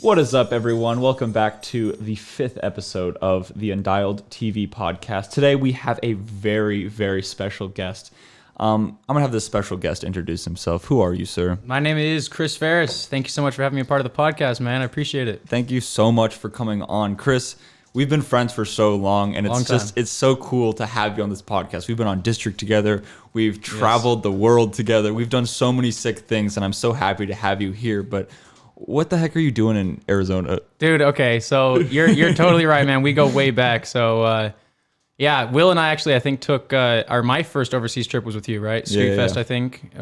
What is up, everyone? Welcome back to the 5th episode of the UndialedTV podcast. Today, we have a very, very special guest. I'm going to have this special guest introduce himself. Who are you, sir? My name is Chris Farris. Thank you so much for having me a part of the podcast, man. I appreciate it. Thank you so much for coming on. Chris, we've been friends for so long, and it's so cool to have you on this podcast. We've been on District together. We've traveled the world together. We've done so many sick things, and I'm so happy to have you here. But what the heck are you doing in Arizona? Dude, okay, so you're totally right, man. We go way back. So, yeah, Will and I think took my first overseas trip was with you, right? Scootfest, I think.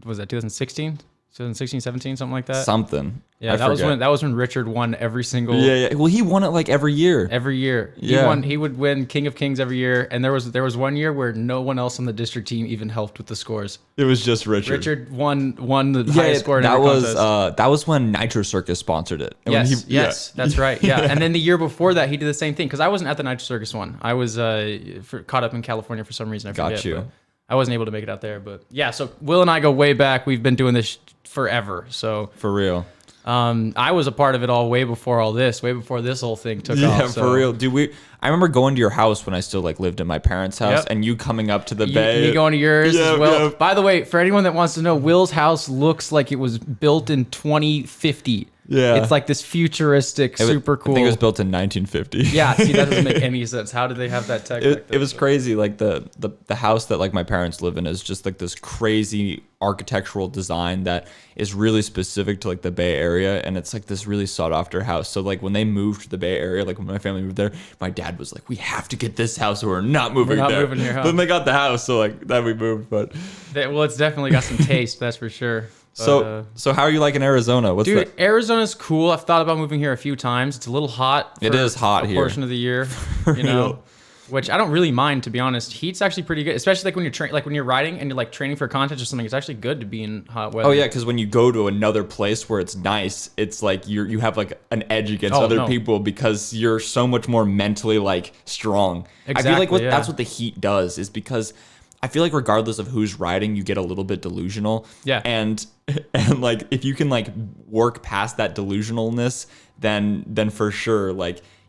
Was that 2016? 2016, 17, something like that? Something. Yeah, that was when Richard won every single... Yeah. Well, he won it like every year. Every year. He would win King of Kings every year, and there was one year where no one else on the district team even helped with the scores. It was just Richard. Richard won the highest score in every contest. That was when Nitro Circus sponsored it. And Yes, that's right. Yeah, and then the year before that, he did the same thing, because I wasn't at the Nitro Circus one. I was caught up in California for some reason. I forget. Got you. I wasn't able to make it out there, but yeah. So Will and I go way back. We've been doing this forever. So for real. I was a part of it all way before all this, way before this whole thing took off. Yeah, for real. Dude, I remember going to your house when I still lived in my parents' house, and you coming up to the bay. Me going to yours as well. By the way, for anyone that wants to know, Will's house looks like it was built in 2050. Yeah. It's like this futuristic, super cool. I think it was built in 1950. Yeah, see, that doesn't make any sense. How did they have that tech? It was crazy. Like the house that my parents live in is just like this crazy architectural design that is really specific to the Bay Area, and it's like this really sought after house. So when they moved to the Bay Area, when my family moved there, my dad was like, "We have to get this house, or we're not moving there." Moving here, huh? Then they got the house, so then we moved. But it's definitely got some taste, that's for sure. But, so how are you liking Arizona? Arizona's cool. I've thought about moving here a few times. It's a little hot. It is hot here. Portion of the year, you know, which I don't really mind, to be honest. Heat's actually pretty good, especially when you're when you're riding and you're training for a contest or something. It's actually good to be in hot weather. Oh yeah, because when you go to another place where it's nice, it's like you have an edge against other people because you're so much more mentally strong. Exactly, I feel that's what the heat does, is because I feel like regardless of who's riding, you get a little bit delusional. Yeah. And if you can work past that delusionalness, then for sure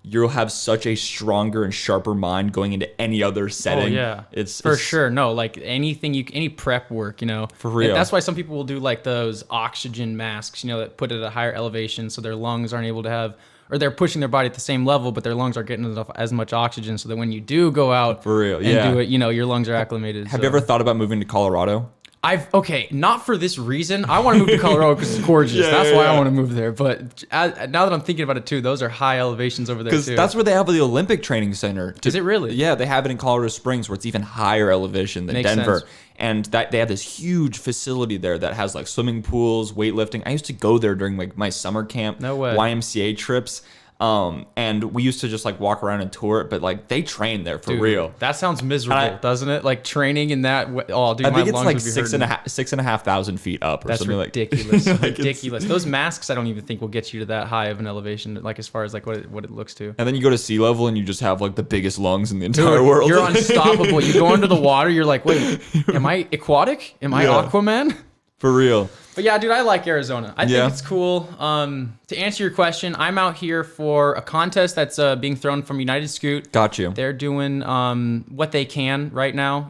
you'll have such a stronger and sharper mind going into any other setting. Oh yeah, it's sure. No, any prep work, for real. That's why some people will do those oxygen masks, that put it at a higher elevation so their lungs aren't able to have, or they're pushing their body at the same level, but their lungs aren't getting as much oxygen, so that when you do go out for real, and do it, your lungs are acclimated. Have you ever thought about moving to Colorado? Not for this reason. I want to move to Colorado because it's gorgeous. That's why I want to move there. But now that I'm thinking about it too, those are high elevations over there too. Because that's where they have the Olympic Training Center. Is it really? Yeah, they have it in Colorado Springs, where it's even higher elevation than Denver. Sense. And they have this huge facility there that has swimming pools, weightlifting. I used to go there during my summer camp, No way. YMCA trips. And we used to just walk around and tour it, but they train there for real. That sounds miserable, doesn't it? Training in that way. Oh, dude, I think my it's lungs would be 6,500 feet up or something ridiculous. Ridiculous. Those masks, I don't even think will get you to that high of an elevation, as far as what it looks to. And then you go to sea level and you just have the biggest lungs in the entire world. You're unstoppable. You go into the water, you're like, wait, am I aquatic? Am I Aquaman? For real. But yeah, dude, I like Arizona. I think it's cool. To answer your question, I'm out here for a contest that's being thrown from United Scoot. Got you. They're doing what they can right now.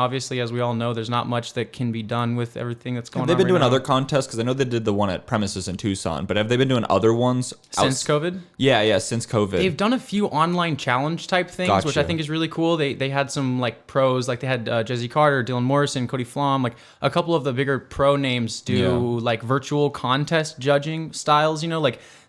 Obviously, as we all know, there's not much that can be done with everything that's going on. Have they been doing now. other contests? Because I know they did the one at Premises in Tucson, but have they been doing other ones since COVID? Yeah, since COVID. They've done a few online challenge type things, which I think is really cool. They had some pros, they had Jesse Carter, Dylan Morrison, Cody Flom, a couple of the bigger pro names do virtual contest judging styles.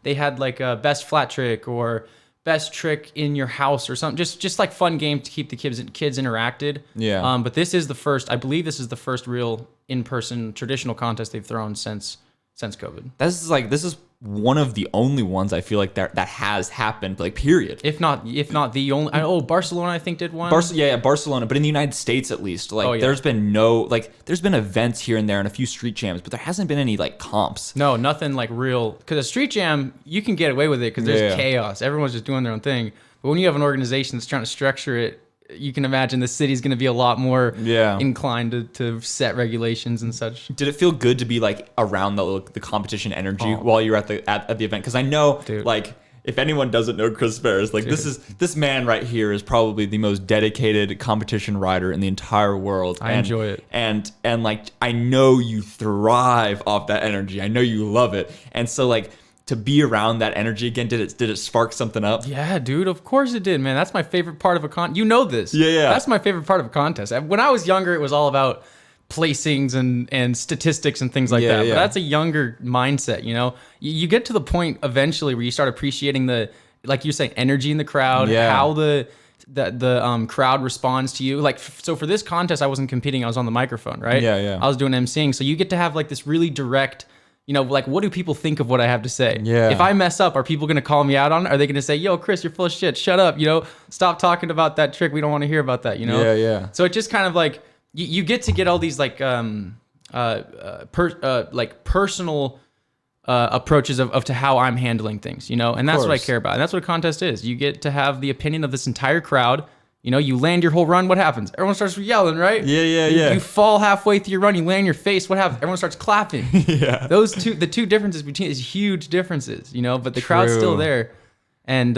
They had best flat trick or best trick in your house or something. Just fun game to keep the kids interacted. Yeah. But I believe this is the first real in-person traditional contest they've thrown since COVID. This is one of the only ones I feel that has happened, period. If not the only. Barcelona I think did one. Barcelona, but in the United States at least, there's been there's been events here and there and a few street jams, but there hasn't been any comps. No, nothing real. Because a street jam, you can get away with it because there's chaos. Everyone's just doing their own thing. But when you have an organization that's trying to structure it you can imagine the city's going to be a lot more inclined to set regulations and such. Did it feel good to be like around the competition energy while you're at the event? Because I know, like, if anyone doesn't know Chris Farris, like this man right here is probably the most dedicated competition rider in the entire world. I enjoy it, and like I know you thrive off that energy. I know you love it, and so like to be around that energy again, did it spark something up? Yeah, dude. Of course it did, man. That's my favorite part of a contest. You know this. Yeah. That's my favorite part of a contest. When I was younger, it was all about placings and statistics and things like that. But that's a younger mindset, you know? You get to the point eventually where you start appreciating the, like you're saying, energy in the crowd, how the crowd responds to you. Like, so for this contest, I wasn't competing. I was on the microphone, right? Yeah. I was doing emceeing. So you get to have like this really direct, you know, like, what do people think of what I have to say? Yeah. If I mess up, are people going to call me out on it? Are they going to say, yo, Chris, you're full of shit. Shut up. You know, stop talking about that trick. We don't want to hear about that, you know? Yeah. So it just kind of like, you get to get all these like personal approaches of to how I'm handling things, you know, and that's what I care about, and that's what a contest is. You get to have the opinion of this entire crowd. You know, you land your whole run. What happens? Everyone starts yelling, right? Yeah. You fall halfway through your run. You land on your face. What happens? Everyone starts clapping. Yeah. The two differences between is huge differences, you know, but the crowd's still there, and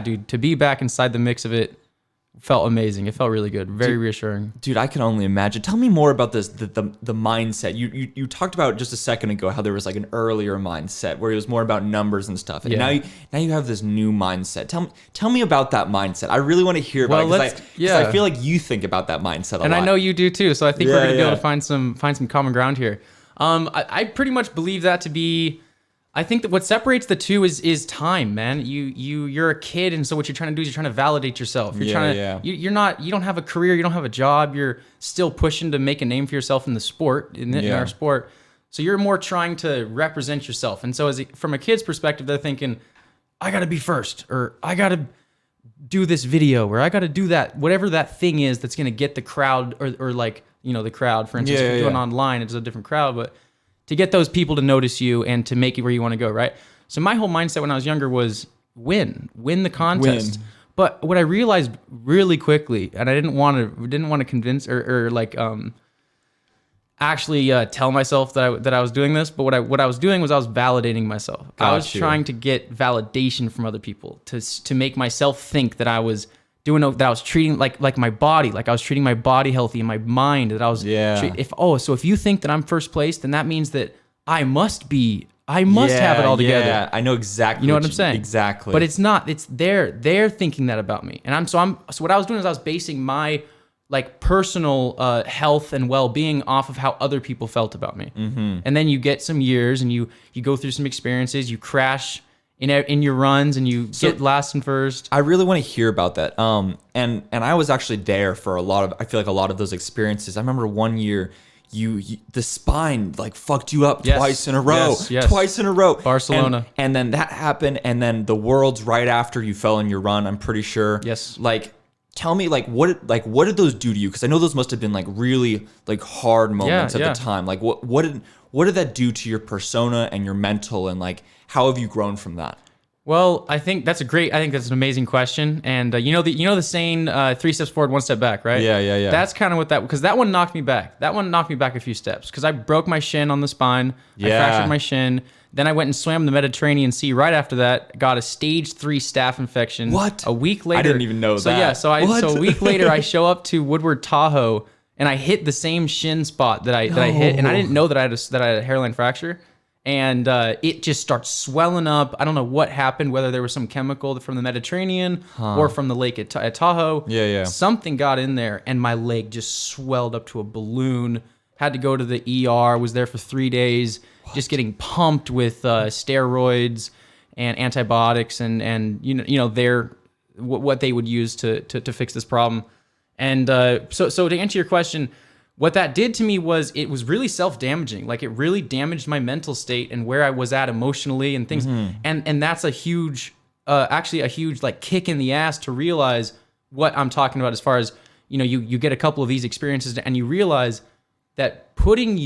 dude, to be back inside the mix of it felt amazing. It felt really good. Very reassuring. Dude, I can only imagine. Tell me more about this, the mindset. You talked about just a second ago how there was like an earlier mindset where it was more about numbers and stuff. And now you have this new mindset. Tell me about that mindset. I really want to hear about it because I feel like you think about that mindset a lot. And I know you do too. So I think we're going to be able to find some common ground here. I pretty much believe that to be, I think that what separates the two is time, man. You're a kid, and so what you're trying to do is you're trying to validate yourself. You're trying to you don't have a career, you don't have a job. You're still pushing to make a name for yourself in the sport, in our sport. So you're more trying to represent yourself. And so from a kid's perspective, they're thinking, I got to be first, or I got to do this video, or I got to do that, whatever that thing is that's going to get the crowd, or like, you know, the crowd, for instance, if you're doing online, it's a different crowd, but to get those people to notice you and to make you where you want to go, right? So my whole mindset when I was younger was win the contest. But what I realized really quickly, and I didn't want to convince or actually tell myself that I was doing this, but what I was doing was I was validating myself. I was trying to get validation from other people to make myself think that I was doing, that I was treating like my body, like I was treating my body healthy and my mind, that I was so if you think that I'm first place, then that means that I must have it all together. Yeah, I know exactly. You know what I'm saying? Exactly. But it's not. It's they're thinking that about me, and so what I was doing is I was basing my like personal health and well-being off of how other people felt about me. Mm-hmm. And then you get some years and you go through some experiences, you crash in your runs, and you get last and first. I really want to hear about that. And I was actually there for I feel like a lot of those experiences. I remember one year the spine like fucked you up twice in a row. Twice in a row. Barcelona. And then that happened, and then the Worlds right after you fell in your run, I'm pretty sure. Yes. Like, tell me, what did those do to you? Because I know those must have been like really like hard moments at the time. Like what did that do to your persona and your mental, and like how have you grown from that? Well, I think that's an amazing question. And you know the saying, 3 steps forward, 1 step back, right? Yeah. That's kind of what because that one knocked me back. That one knocked me back a few steps because I broke my shin on the spine. I fractured my shin. Then I went and swam the Mediterranean Sea right after that. Got a stage 3 staph infection. What? A week later. I didn't even know that. So a week later, I show up to Woodward Tahoe, and I hit the same shin spot that I hit, and I didn't know that I had a hairline fracture. And it just starts swelling up. I don't know what happened, whether there was some chemical from the Mediterranean or from the lake at Tahoe. Yeah. Something got in there, and my leg just swelled up to a balloon. Had to go to the ER. Was there for 3 days, just getting pumped with steroids and antibiotics, and what they would use to fix this problem. And so to answer your question, what that did to me was it was really self-damaging. Like, it really damaged my mental state and where I was at emotionally and things. Mm-hmm. And that's a huge like kick in the ass to realize what I'm talking about, as far as, you get a couple of these experiences and you realize that putting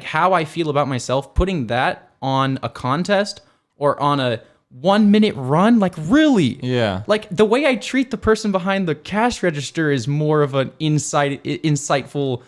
how I feel about myself, putting that on a contest or on 1 minute run? Like, really? Yeah. Like, the way I treat the person behind the cash register is more of an insightful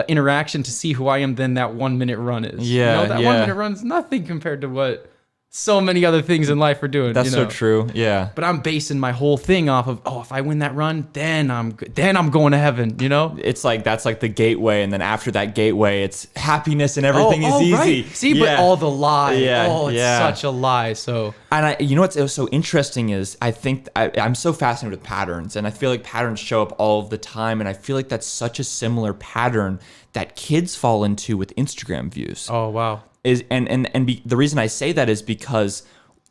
interaction to see who I am than that 1 minute run is. Yeah, that 1 minute run is nothing compared to what so many other things in life are doing. That's so true. Yeah. But I'm basing my whole thing off of, if I win that run, then I'm going to heaven, It's like, that's like the gateway, and then after that gateway, it's happiness and everything is easy. Right. See, but all the lie. Yeah. It's such a lie. So, and what's so interesting is I think I'm so fascinated with patterns, and I feel like patterns show up all of the time, and I feel like that's such a similar pattern that kids fall into with Instagram views. Oh, wow. The reason I say that is because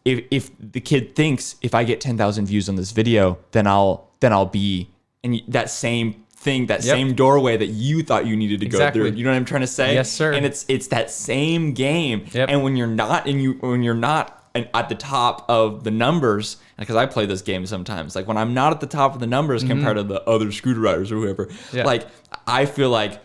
if the kid thinks if I get 10,000 views on this video, then I'll be in that same thing, that same doorway that you thought you needed to go through. You know what I'm trying to say? Yes, sir. And it's that same game. Yep. And when you're not at the top of the numbers, because I play this game sometimes, like when I'm not at the top of the numbers compared to the other scooter riders or whoever, like I feel like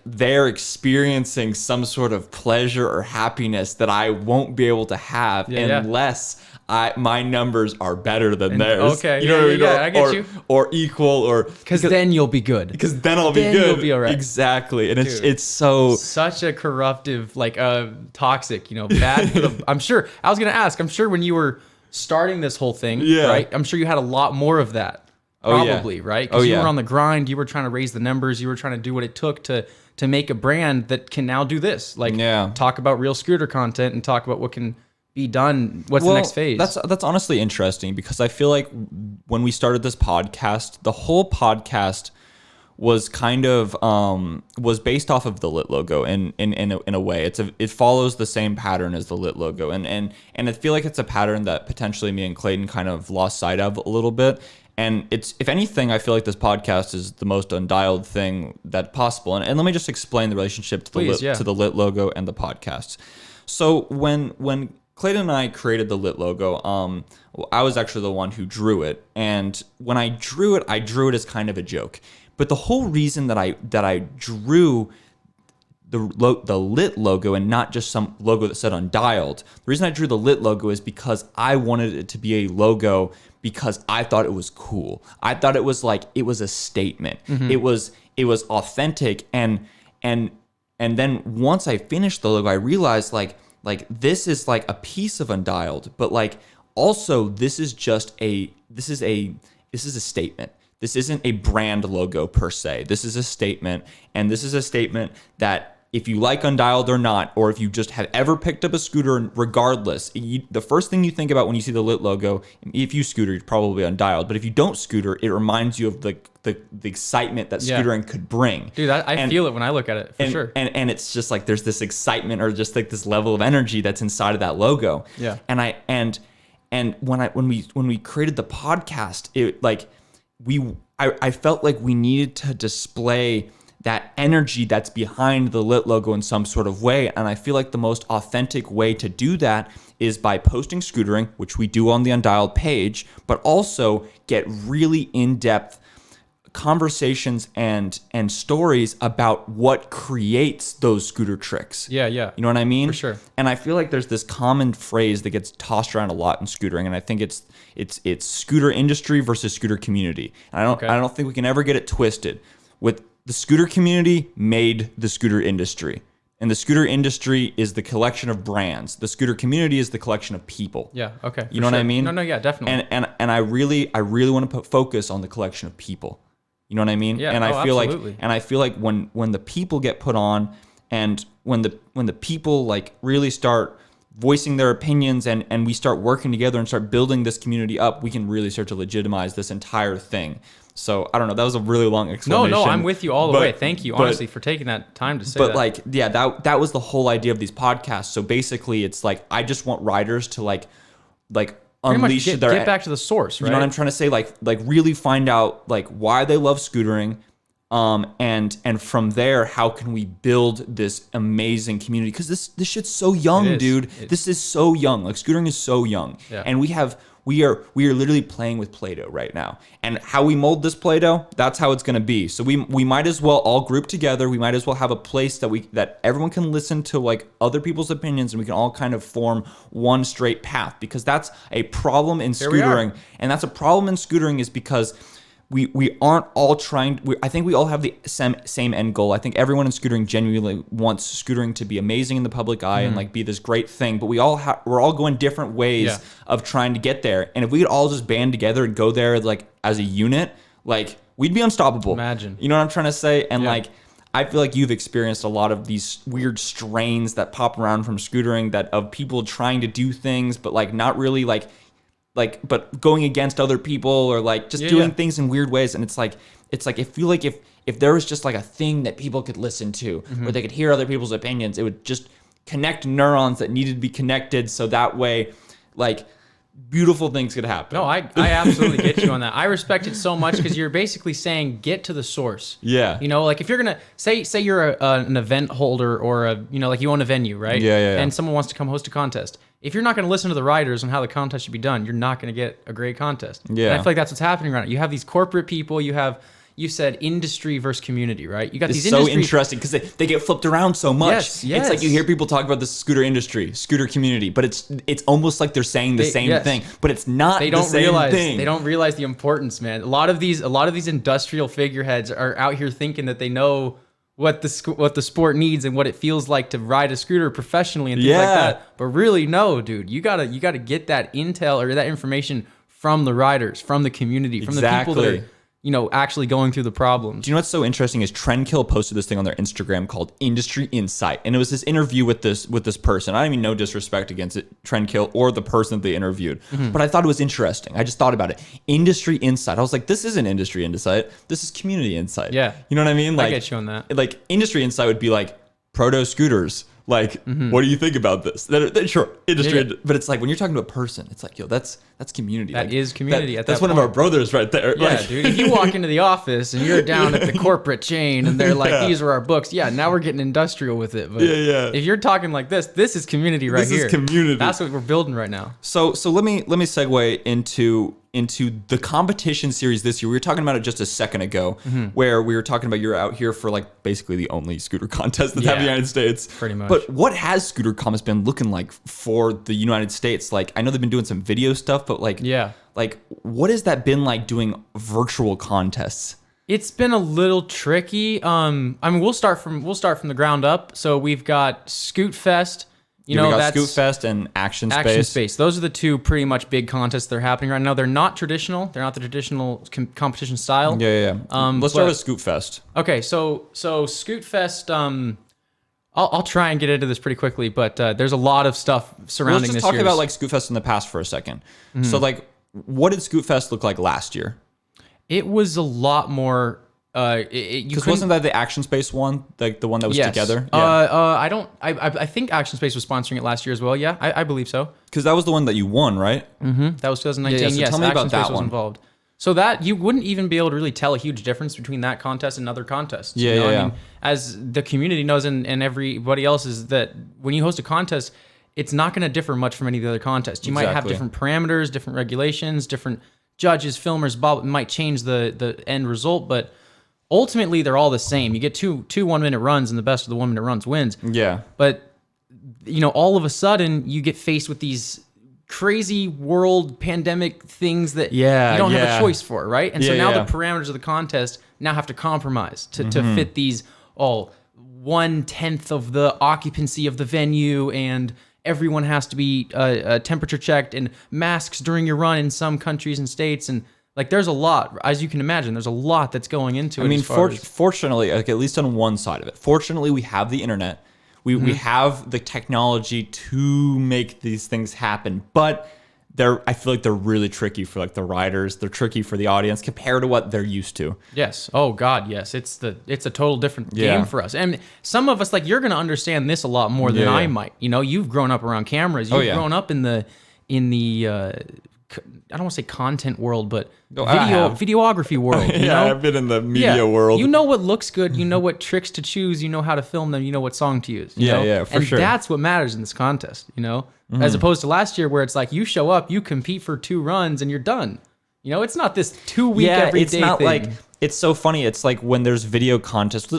they're experiencing some sort of pleasure or happiness that I won't be able to have unless my numbers are better than theirs. Okay, you know what I mean? I get you. Or equal, or because then you'll be good. Because then I'll be good. You'll be all right. Exactly, and it's so such a corruptive, like toxic, bad. For the, I'm sure. I was gonna ask. I'm sure when you were starting this whole thing, right? I'm sure you had a lot more of that. Probably, right? Because you were on the grind, you were trying to raise the numbers, you were trying to do what it took to make a brand that can now do this. Like, talk about real scooter content and talk about what can be done. What's the next phase? That's honestly interesting, because I feel like when we started this podcast, the whole podcast was kind of was based off of the Lit logo in a way. It follows the same pattern as the Lit logo, and I feel like it's a pattern that potentially me and Clayton kind of lost sight of a little bit. And it's, if anything, I feel like this podcast is the most undialed thing that possible. And let me just explain the relationship to the Lit logo and the podcasts. So when Clayton and I created the Lit logo, I was actually the one who drew it. And when I drew it as kind of a joke. But the whole reason that I drew the Lit logo and not just some logo that said Undialed, the reason I drew the Lit logo is because I wanted it to be a logo because I thought it was cool. I thought it was a statement. Mm-hmm. It was authentic, and then once I finished the logo, I realized like this is like a piece of Undialed, but also this is a statement. This isn't a brand logo per se. This is a statement, and this is a statement that if you like Undialed or not, or if you just have ever picked up a scooter, regardless, the first thing you think about when you see the Lit logo, if you scooter, you're probably Undialed. But if you don't scooter, it reminds you of the excitement that scootering could bring. Dude, I feel it when I look at it, for sure. And it's just like there's this excitement, or just like this level of energy that's inside of that logo. Yeah. And when we created the podcast, I felt like we needed to display that energy that's behind the Lit logo in some sort of way. And I feel like the most authentic way to do that is by posting scootering, which we do on the Undialed page, but also get really in-depth conversations and stories about what creates those scooter tricks. Yeah. You know what I mean? For sure. And I feel like there's this common phrase that gets tossed around a lot in scootering, and I think it's scooter industry versus scooter community. And I don't think we can ever get it twisted. With the scooter community made the scooter industry. And the scooter industry is the collection of brands. The scooter community is the collection of people. Yeah, okay. You know what I mean? No, yeah, definitely. And I really want to put focus on the collection of people. You know what I mean? Yeah, and I feel absolutely. I feel like when the people get put on, and when the people really start voicing their opinions, and we start working together and start building this community up, we can really start to legitimize this entire thing. So I don't know. That was a really long explanation. No, I'm with you all the way. Thank you, honestly, for taking that time to say that. But that was the whole idea of these podcasts. So basically, it's I just want riders to unleash get back to the source, right? You know what I'm trying to say? Like really find out why they love scootering, and from there, how can we build this amazing community? Because this shit's so young, dude. This is so young. Scootering is so young, and we have we are literally playing with Play-Doh right now. And how we mold this Play-Doh, that's how it's going to be. So we might as well all group together. We might as well have a place that everyone can listen to like other people's opinions, and we can all kind of form one straight path, because that's a problem in scootering. And that's a problem in scootering is because we aren't all trying. I think we all have the same end goal. I think everyone in scootering genuinely wants scootering to be amazing in the public eye and like be this great thing. But we're all going different ways of trying to get there. And if we could all just band together and go there like as a unit, like we'd be unstoppable. Imagine. You know what I'm trying to say? And like I feel like you've experienced a lot of these weird strains that pop around from scootering, that of people trying to do things but like not really like but going against other people, or like just doing things in weird ways. And it's like I feel like if there was just like a thing that people could listen to where they could hear other people's opinions, it would just connect neurons that needed to be connected, so that way like beautiful things could happen. No, I absolutely get you on that. I respect it so much because you're basically saying get to the source. Yeah. You know, like if you're gonna say you're an event holder, or like you own a venue, right? Yeah. And someone wants to come host a contest. If you're not going to listen to the riders on how the contest should be done, you're not going to get a great contest. Yeah. And I feel like that's what's happening right now. You have these corporate people. You said industry versus community, right? You got these so interesting because they get flipped around so much. Yes. It's like you hear people talk about the scooter industry, scooter community, but it's almost like they're saying the same thing, but it's not the same thing. They don't realize the importance, man. A lot of these industrial figureheads are out here thinking that they know what the sport needs and what it feels like to ride a scooter professionally and things like that. But really, no, dude, you gotta get that intel or that information from the riders, from the community, from the people that are actually going through the problems. Do you know what's so interesting is Trendkill posted this thing on their Instagram called Industry Insight. And it was this interview with this person. I don't even know disrespect against it, Trendkill or the person that they interviewed. But I thought it was interesting. I just thought about it. Industry Insight. I was like, this isn't Industry Insight. This is Community Insight. Yeah. You know what I mean? Like, I get you on that. Like Industry Insight would be like proto scooters. Like, what do you think about this? Sure, industry, but it's like when you're talking to a person, it's like, yo, that's community. That is community. That's one of our brothers right there. Yeah, dude. If you walk into the office and you're down at the corporate chain and they're like, these are our books. Yeah, now we're getting industrial with it. But if you're talking like this is community right here. This is community. That's what we're building right now. So let me segue into the competition series this year. We were talking about it just a second ago, where we were talking about you're out here for like basically the only scooter contest that's happening in the United States. Pretty much. But what has Scooter Commas been looking like for the United States? Like, I know they've been doing some video stuff, but like what has that been like doing virtual contests? It's been a little tricky. I mean, we'll start from the ground up. So we've got Scootfest. We got Scootfest and Action Space. Action Space. Those are the two pretty much big contests that are happening right now. They're not traditional. They're not the traditional competition style. Yeah. Let's start with Scootfest. Okay, so Scootfest. I'll try and get into this pretty quickly, but there's a lot of stuff surrounding this. Let's just talk about like Scootfest in the past for a second. So like, what did Scootfest look like last year? It was a lot more. Because wasn't that the Action Space one, like the one that was together? Yeah. I think Action Space was sponsoring it last year as well. Yeah, I believe so. Because that was the one that you won, right? That was 2019. Yeah, so yes, tell me Action about Space that was one. involved. So that you wouldn't even be able to really tell a huge difference between that contest and other contests. Yeah, I mean, as the community knows and everybody else is that when you host a contest, it's not going to differ much from any of the other contests. You might have different parameters, different regulations, different judges, filmers. It might change the end result, but ultimately they're all the same. You get two 1 minute runs, and the best of the 1 minute runs wins. Yeah. But all of a sudden you get faced with these crazy world pandemic things that you don't have a choice for, right? And so now the parameters of the contest now have to compromise to fit these 1/10 of the occupancy of the venue, and everyone has to be temperature checked, and masks during your run in some countries and states, and like there's a lot, as you can imagine, there's a lot that's going into it. I mean, fortunately, like at least on one side of it, fortunately we have the internet. We have the technology to make these things happen, but I feel like they're really tricky for like the riders. They're tricky for the audience compared to what they're used to. Yes. Oh God, yes. It's a total different game for us. And some of us, like, you're gonna understand this a lot more than I might. You've grown up around cameras. You've grown up in the I don't want to say content world, but I have. videography world. You know? I've been in the media world. You know what looks good. You know what tricks to choose. You know how to film them. You know what song to use. You know? For sure. And that's what matters in this contest, you know? As opposed to last year where it's like you show up, you compete for 2 runs, and you're done. You know, it's not this 2-week everyday thing. It's not like, it's so funny. It's like when there's video contests,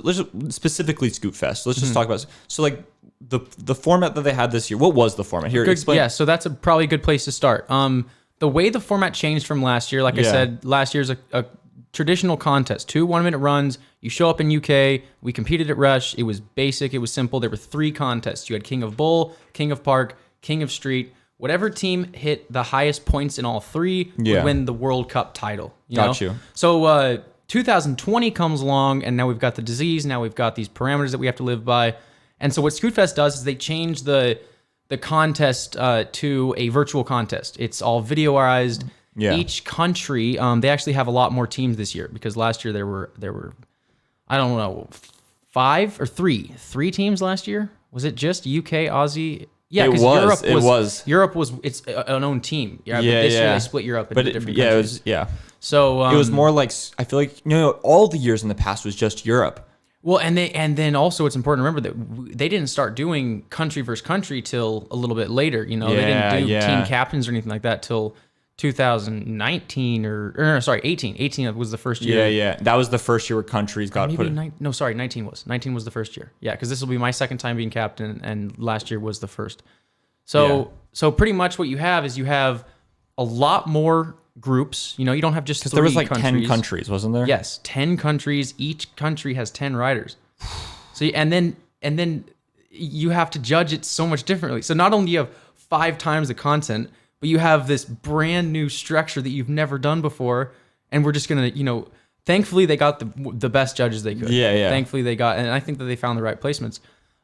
specifically Scootfest. Let's just talk about, so like the format that they had this year, what was the format? Here, explain. Yeah, so that's probably a good place to start. The way the format changed from last year, like I said, last year's a traditional contest, 2 1-minute runs. You show up in UK. We competed at Rush. It was basic. It was simple. There were 3 contests. You had King of Bull, King of Park, King of Street. Whatever team hit the highest points in all 3 would win the World Cup title. Got you. So 2020 comes along, and now we've got the disease. Now we've got these parameters that we have to live by. And so what Scootfest does is they change the contest to a virtual contest. It's all videoized. Yeah. Each country, they actually have a lot more teams this year because last year there were I don't know, 5 or 3 teams last year. Was it just UK, Aussie? Yeah, because Europe was its an own team. Yeah, but this year they split Europe into different countries. So it was more like, I feel like all the years in the past was just Europe. Well, and then also it's important to remember that they didn't start doing country versus country till a little bit later. You know, they didn't do team captains or anything like that till 2019 or sorry, 18. 18 was the first year. Yeah. That was the first year where countries got put in. 19 was. 19 was the first year. Yeah, because this will be my second time being captain, and last year was the first. So pretty much what you have is you have a lot more groups. You know, you don't have just 3 there was like countries. 10 countries, wasn't there? Yes, 10 countries. Each country has 10 riders. So and then you have to judge it so much differently. So not only do you have 5 times the content, but you have this brand new structure that you've never done before, and we're just gonna, thankfully they got the best judges they could. Yeah. Thankfully they got, and I think that they found the right placements.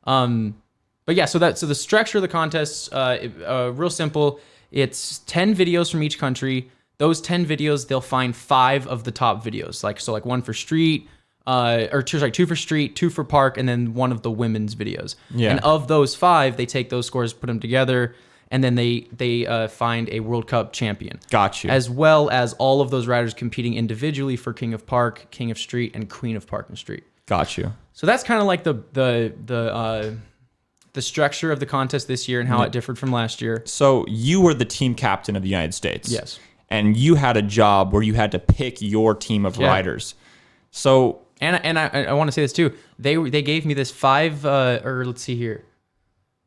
But yeah, so the structure of the contest, real simple. It's 10 videos from each country. Those 10 videos, they'll find 5 of the top videos, like 1 for street, 2 for street, 2 for park, and then 1 of the women's videos. Yeah. And of those 5, they take those scores, put them together, and then they find a World Cup champion. Got you. As well as all of those riders competing individually for King of Park, King of Street, and Queen of Park and Street. Got you. So that's kind of like the structure of the contest this year and how it differed from last year. So you were the team captain of the United States. Yes. And you had a job where you had to pick your team of riders. So and I want to say this too. They gave me this 5 or let's see here,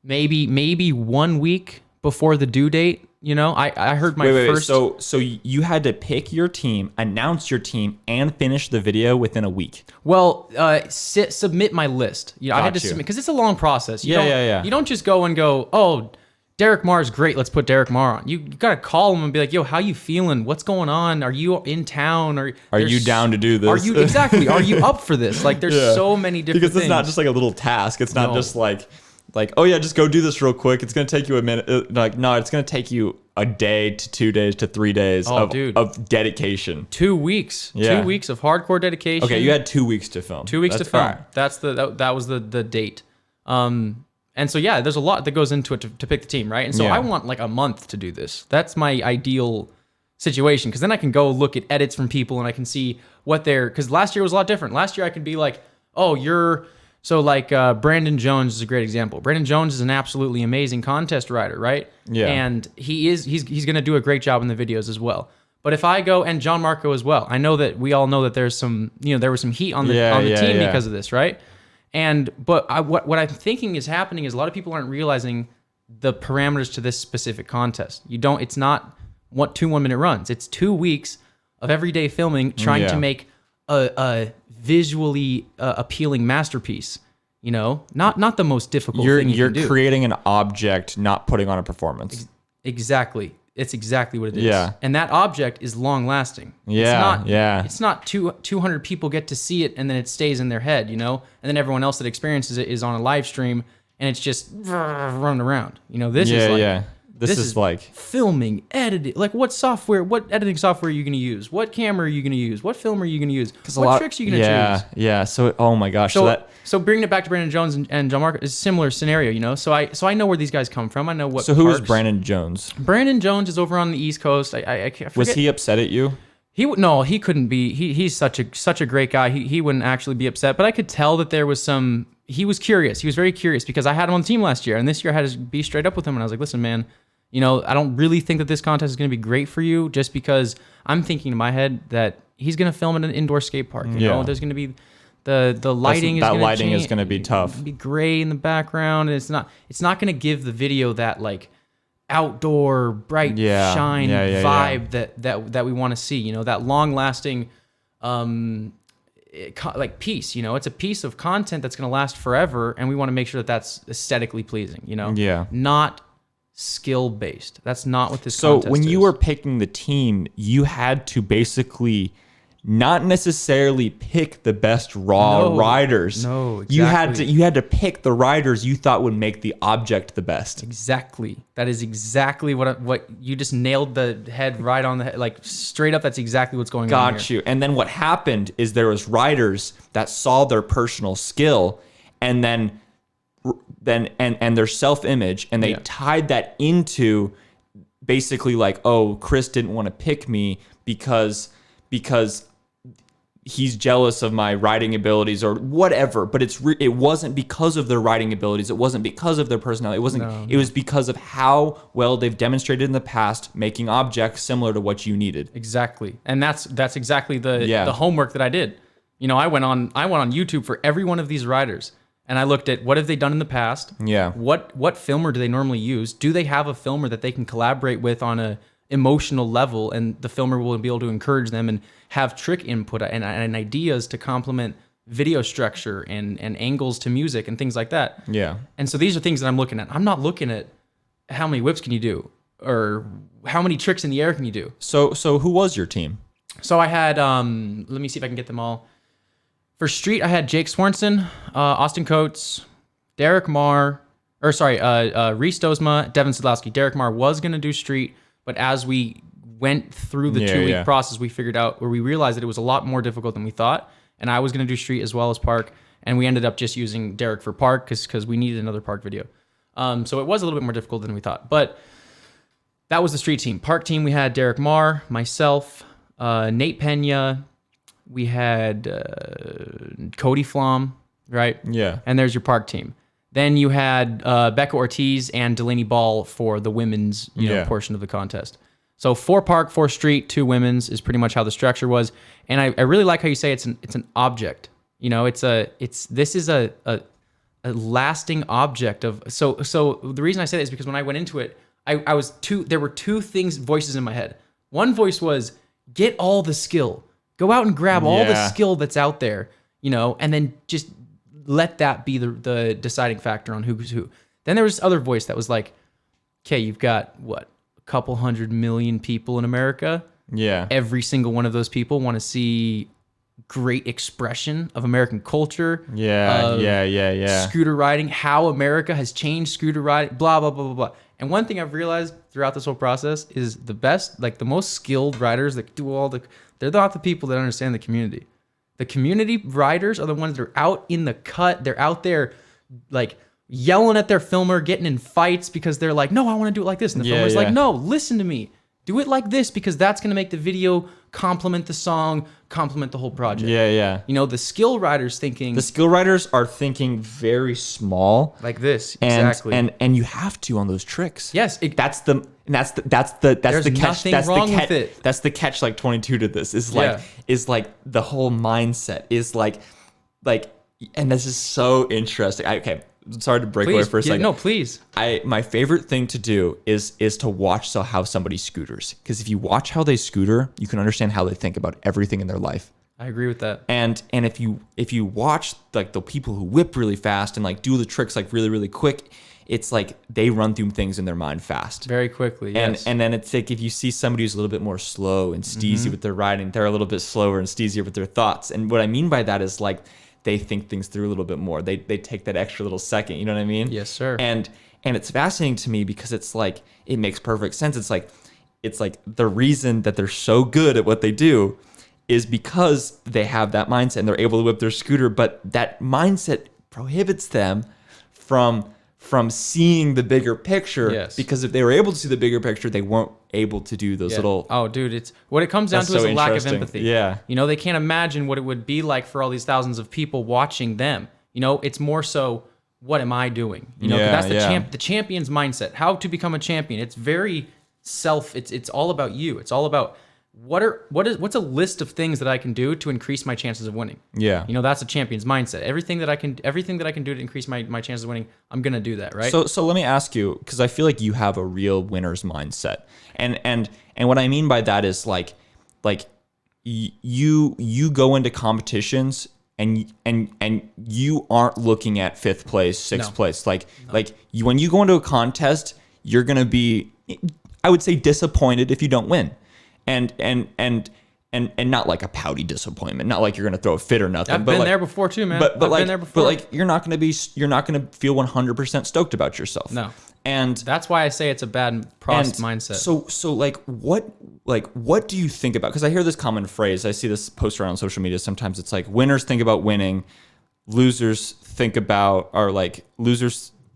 maybe 1 week before the due date. I heard my first. So you had to pick your team, announce your team, and finish the video within a week. Well, submit my list. I had to submit because it's a long process. You don't just go and go, oh, Derek Marr's great. Let's put Derek Marr on. You gotta call him and be like, yo, how you feeling? What's going on? Are you in town? Are you down to do this? Are you up for this? Like, there's so many different things. Because it's not just like a little task. It's not just like, oh yeah, just go do this real quick. It's gonna take you a minute. No, it's gonna take you a day to 2 days to 3 days of dedication. 2 weeks. Yeah. 2 weeks of hardcore dedication. Okay, you had 2 weeks to film. 2 weeks to film. Right. That was the date. And so yeah, there's a lot that goes into it to pick the team, right? And so I want like a month to do this. That's my ideal situation, because then I can go look at edits from people and I can see what because last year was a lot different. Last year I could be like, oh, Brandon Jones is a great example. Brandon Jones is an absolutely amazing contest rider, right? Yeah. And he's going to do a great job in the videos as well. But if I go, and John Marco as well, I know that we all know that there's some, there was some heat on the team because of this, right? But what I'm thinking is happening is a lot of people aren't realizing the parameters to this specific contest. It's not 2 1-minute runs. It's 2 weeks of everyday filming, trying to make a visually appealing masterpiece. Not the most difficult thing you can do. You're creating an object, not putting on a performance. Exactly. It's exactly what it is. Yeah. And that object is long lasting. It's not 200 people get to see it and then it stays in their head, and then everyone else that experiences it is on a live stream and it's just running around. This is like This is like filming, editing. Like what editing software are you going to use? What camera are you going to use? What film are you going to use? What tricks are you going to choose? Yeah. So, oh my gosh. So bringing it back to Brandon Jones and John Mark is a similar scenario, you know? So I know where these guys come from. I know what. So who is Brandon Jones? Brandon Jones is over on the East Coast. I forget. Was he upset at you? He couldn't be. He's such a great guy. He wouldn't actually be upset, but I could tell that there was some. He was curious. He was very curious because I had him on the team last year, and this year I had to be straight up with him, and I was like, listen, man, you know, I don't really think that this contest is going to be great for you, just because I'm thinking in my head that he's going to film at an indoor skate park. You know, there's going to be the lighting. That lighting is going to be tough. It'll be gray in the background, and it's not going to give the video that like outdoor bright shine vibe that we want to see, you know, that long lasting like piece, you know, it's a piece of content that's going to last forever, and we want to make sure that that's aesthetically pleasing, you know, not skill based. That's not what this contest is. So when you were picking the team, you had to basically not necessarily pick the best riders. No, exactly. You had to pick the riders you thought would make the object the best. Exactly. That is exactly what you just nailed the head right on the head, like straight up. That's exactly what's going on here. Got you. And then what happened is there was riders that saw their personal skill and then their self-image, and they tied that into basically like, oh, Chris didn't want to pick me because he's jealous of my writing abilities or whatever, but it wasn't because of their writing abilities. It wasn't because of their personality. It was because of how well they've demonstrated in the past making objects similar to what you needed. Exactly. And that's exactly the homework that I did. You know, I went on YouTube for every one of these writers, and I looked at what have they done in the past? Yeah. What filmer do they normally use? Do they have a filmer that they can collaborate with on a emotional level, and the filmer will be able to encourage them and have trick input and ideas to complement video structure and angles to music and things like that. Yeah. And so these are things that I'm looking at. I'm not looking at how many whips can you do or how many tricks in the air can you do. So who was your team? So I had, let me see if I can get them all. For street, I had Jake Swanson, Austin Coates, Derek Marr, Reese Dozma, Devin Sadlowski. Derek Marr was going to do street, but as we went through the 2-week process, we realized that it was a lot more difficult than we thought. And I was going to do street as well as park. And we ended up just using Derek for park because we needed another park video. So it was a little bit more difficult than we thought. But that was the street team. Park team, we had Derek Marr, myself, Nate Pena. We had Cody Flom, right? Yeah. And there's your park team. Then you had Becca Ortiz and Delaney Ball for the women's portion of the contest. So 4 park, 4 street, 2 women's is pretty much how the structure was. And I really like how you say it's an object. You know, this is a lasting object of. So the reason I say that is because when I went into it, there were 2 voices in my head. One voice was get all the skill, go out and grab all the skill that's out there, you know, and then just let that be the deciding factor on who's who. Then there was this other voice that was like, okay, you've got what, a couple 100 million people in America. Yeah. Every single one of those people want to see great expression of American culture. Yeah. Scooter riding, how America has changed scooter riding, blah, blah, blah, blah, blah. And one thing I've realized throughout this whole process is the best, like the most skilled riders that do they're not the people that understand the community. The community riders are the ones that are out in the cut. They're out there like yelling at their filmer, getting in fights because they're like, no, I want to do it like this. And the filmer's like, no, listen to me. Do it like this because that's going to make the video complement the song, complement the whole project. Yeah. You know, the skill riders thinking... The skill riders are thinking very small. Like this, exactly. And you have to on those tricks. Yes. That's the catch. That's the catch like 22 to this. Is like the whole mindset is like, and this is so interesting. Okay. Sorry to break away for a second. No, please. My favorite thing to do is to watch how somebody scooters. Because if you watch how they scooter, you can understand how they think about everything in their life. I agree with that. And if you watch like the people who whip really fast and like do the tricks like really, really quick, it's like they run through things in their mind fast. Very quickly, yes. And then it's like if you see somebody who's a little bit more slow and steezy with their riding, they're a little bit slower and steezier with their thoughts. And what I mean by that is like they think things through a little bit more. They take that extra little second, you know what I mean? Yes, sir. And And it's fascinating to me because it's like, it makes perfect sense. It's like the reason that they're so good at what they do is because they have that mindset and they're able to whip their scooter, but that mindset prohibits them from seeing the bigger picture. Yes. Because if they were able to see the bigger picture, they weren't able to do those little. Oh, dude, it's what it comes down to is a lack of empathy. Yeah. You know, they can't imagine what it would be like for all these thousands of people watching them. You know, it's more so, what am I doing? You know, that's the champion's mindset. How to become a champion. It's very it's all about you. It's all about what's a list of things that I can do to increase my chances of winning. Yeah. You know, that's a champion's mindset. Everything that I can do to increase my chances of winning, I'm gonna do that, right? So let me ask you, because I feel like you have a real winner's mindset. And what I mean by that is like you go into competitions and you aren't looking at 5th place, 6th place. When you go into a contest, you're gonna be, I would say, disappointed if you don't win. And not like a pouty disappointment, not like you're gonna throw a fit or nothing. I've been there before too, man. I've been there before. But like you're not gonna feel 100% stoked about yourself. No. And that's why I say it's a bad mindset. So what do you think about? Because I hear this common phrase. I see this post around on social media. Sometimes it's like winners think about winning, losers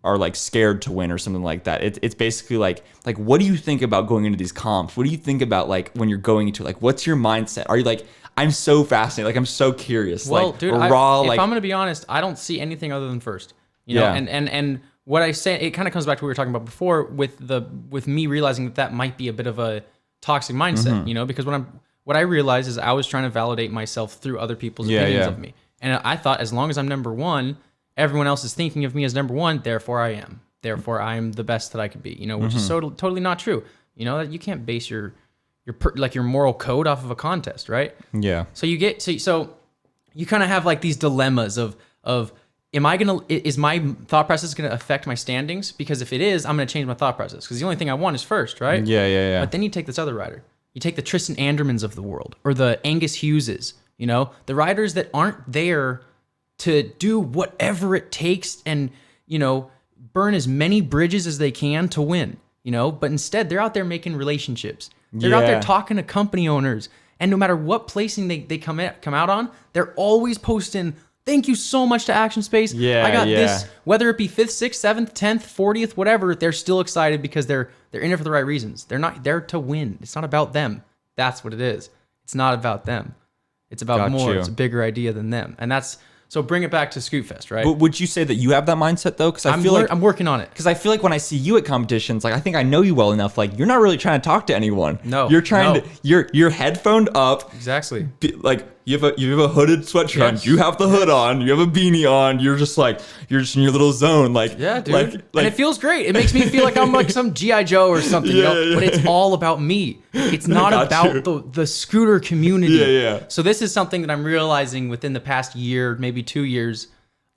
are like scared to win or something like that. It's basically like what do you think about going into these comps? What do you think about like when you're going into like what's your mindset? Are you like, I'm so fascinated, like I'm so curious. Well, like dude, if I'm gonna be honest, I don't see anything other than first. You know, and what I say, it kind of comes back to what we were talking about before with me realizing that might be a bit of a toxic mindset, you know, because what I realized is I was trying to validate myself through other people's opinions of me. And I thought as long as I'm number one, everyone else is thinking of me as number one, therefore I am. Therefore I am the best that I could be, you know, which is totally not true. You know, that you can't base your moral code off of a contest, right? Yeah. So you kind of have like these dilemmas of is my thought process going to affect my standings? Because if it is, I'm going to change my thought process. Because the only thing I want is first, right? Yeah. But then you take this other rider. You take the Tristan Andermans of the world or the Angus Hugheses, you know, the riders that aren't there to do whatever it takes and, you know, burn as many bridges as they can to win, you know, but instead they're out there making relationships. They're out there talking to company owners. And no matter what placing they come out on, they're always posting, thank you so much to Action Space. I got this, whether it be 5th, 6th, 7th, 10th, 40th, whatever, they're still excited because they're in it for the right reasons. They're not there to win. It's not about them. That's what it is. It's not about them. It's about more. It's a bigger idea than them. And so bring it back to Scootfest, right? But would you say that you have that mindset though? Because I feel like I'm working on it. Because I feel like when I see you at competitions, like I think I know you well enough. Like you're not really trying to talk to anyone. No, you're trying to. You're headphoned up. Exactly. Like you have a hooded sweatshirt on. You have the hood on. You have a beanie on. You're just in your little zone. Like yeah, dude. And it feels great. It makes me feel like I'm like some G.I. Joe or something. You know? But it's all about me. It's not about the scooter community. Yeah. So this is something that I'm realizing within the past year, maybe 2 years,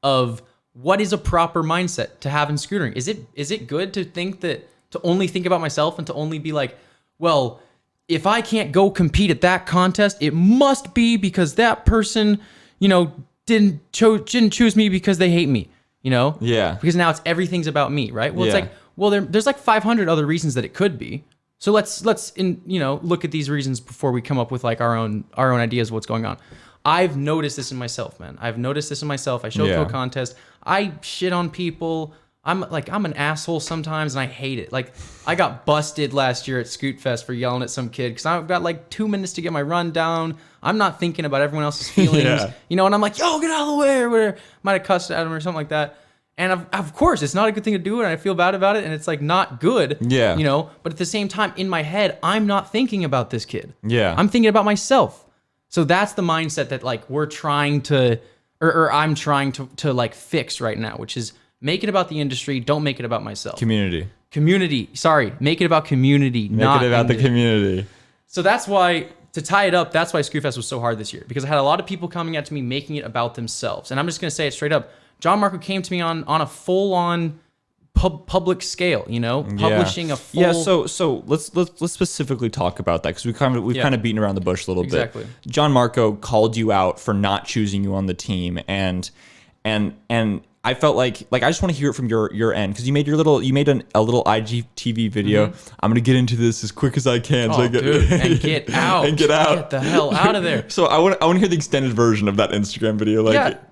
of what is a proper mindset to have in scootering. Is it good to only think about myself and to only be like, well, if I can't go compete at that contest, it must be because that person, you know, didn't choose me because they hate me, you know? Yeah. Because now everything's about me, right? Well, it's like, well, there's like 500 other reasons that it could be. So let's look at these reasons before we come up with like our own ideas of what's going on. I've noticed this in myself, man. I show up to a contest. I shit on people. I'm an asshole sometimes, and I hate it. Like, I got busted last year at Scootfest for yelling at some kid because I've got like 2 minutes to get my run down. I'm not thinking about everyone else's feelings, you know. And I'm like, yo, get out of the way, or whatever. Might have cussed at him or something like that. And of course, it's not a good thing to do, and I feel bad about it, and it's like not good, you know. But at the same time, in my head, I'm not thinking about this kid. Yeah, I'm thinking about myself. So that's the mindset that like we're trying to, or I'm trying to like fix right now, which is make it about the industry. Don't make it about myself. Community. Sorry, make it about community. Make it about the community. So that's why, to tie it up, that's why Scootfest was so hard this year, because I had a lot of people coming out to me making it about themselves. And I'm just gonna say it straight up. John Marco came to me on a full-on public scale, you know, publishing a full. So let's specifically talk about that, because we've kind of beaten around the bush a little bit. John Marco called you out for not choosing you on the team, and I felt like I just want to hear it from your end, because you made a little IGTV video. I'm gonna get into this as quick as I can. And get out. And get out. Get the hell out of there. So I want to hear the extended version of that Instagram video.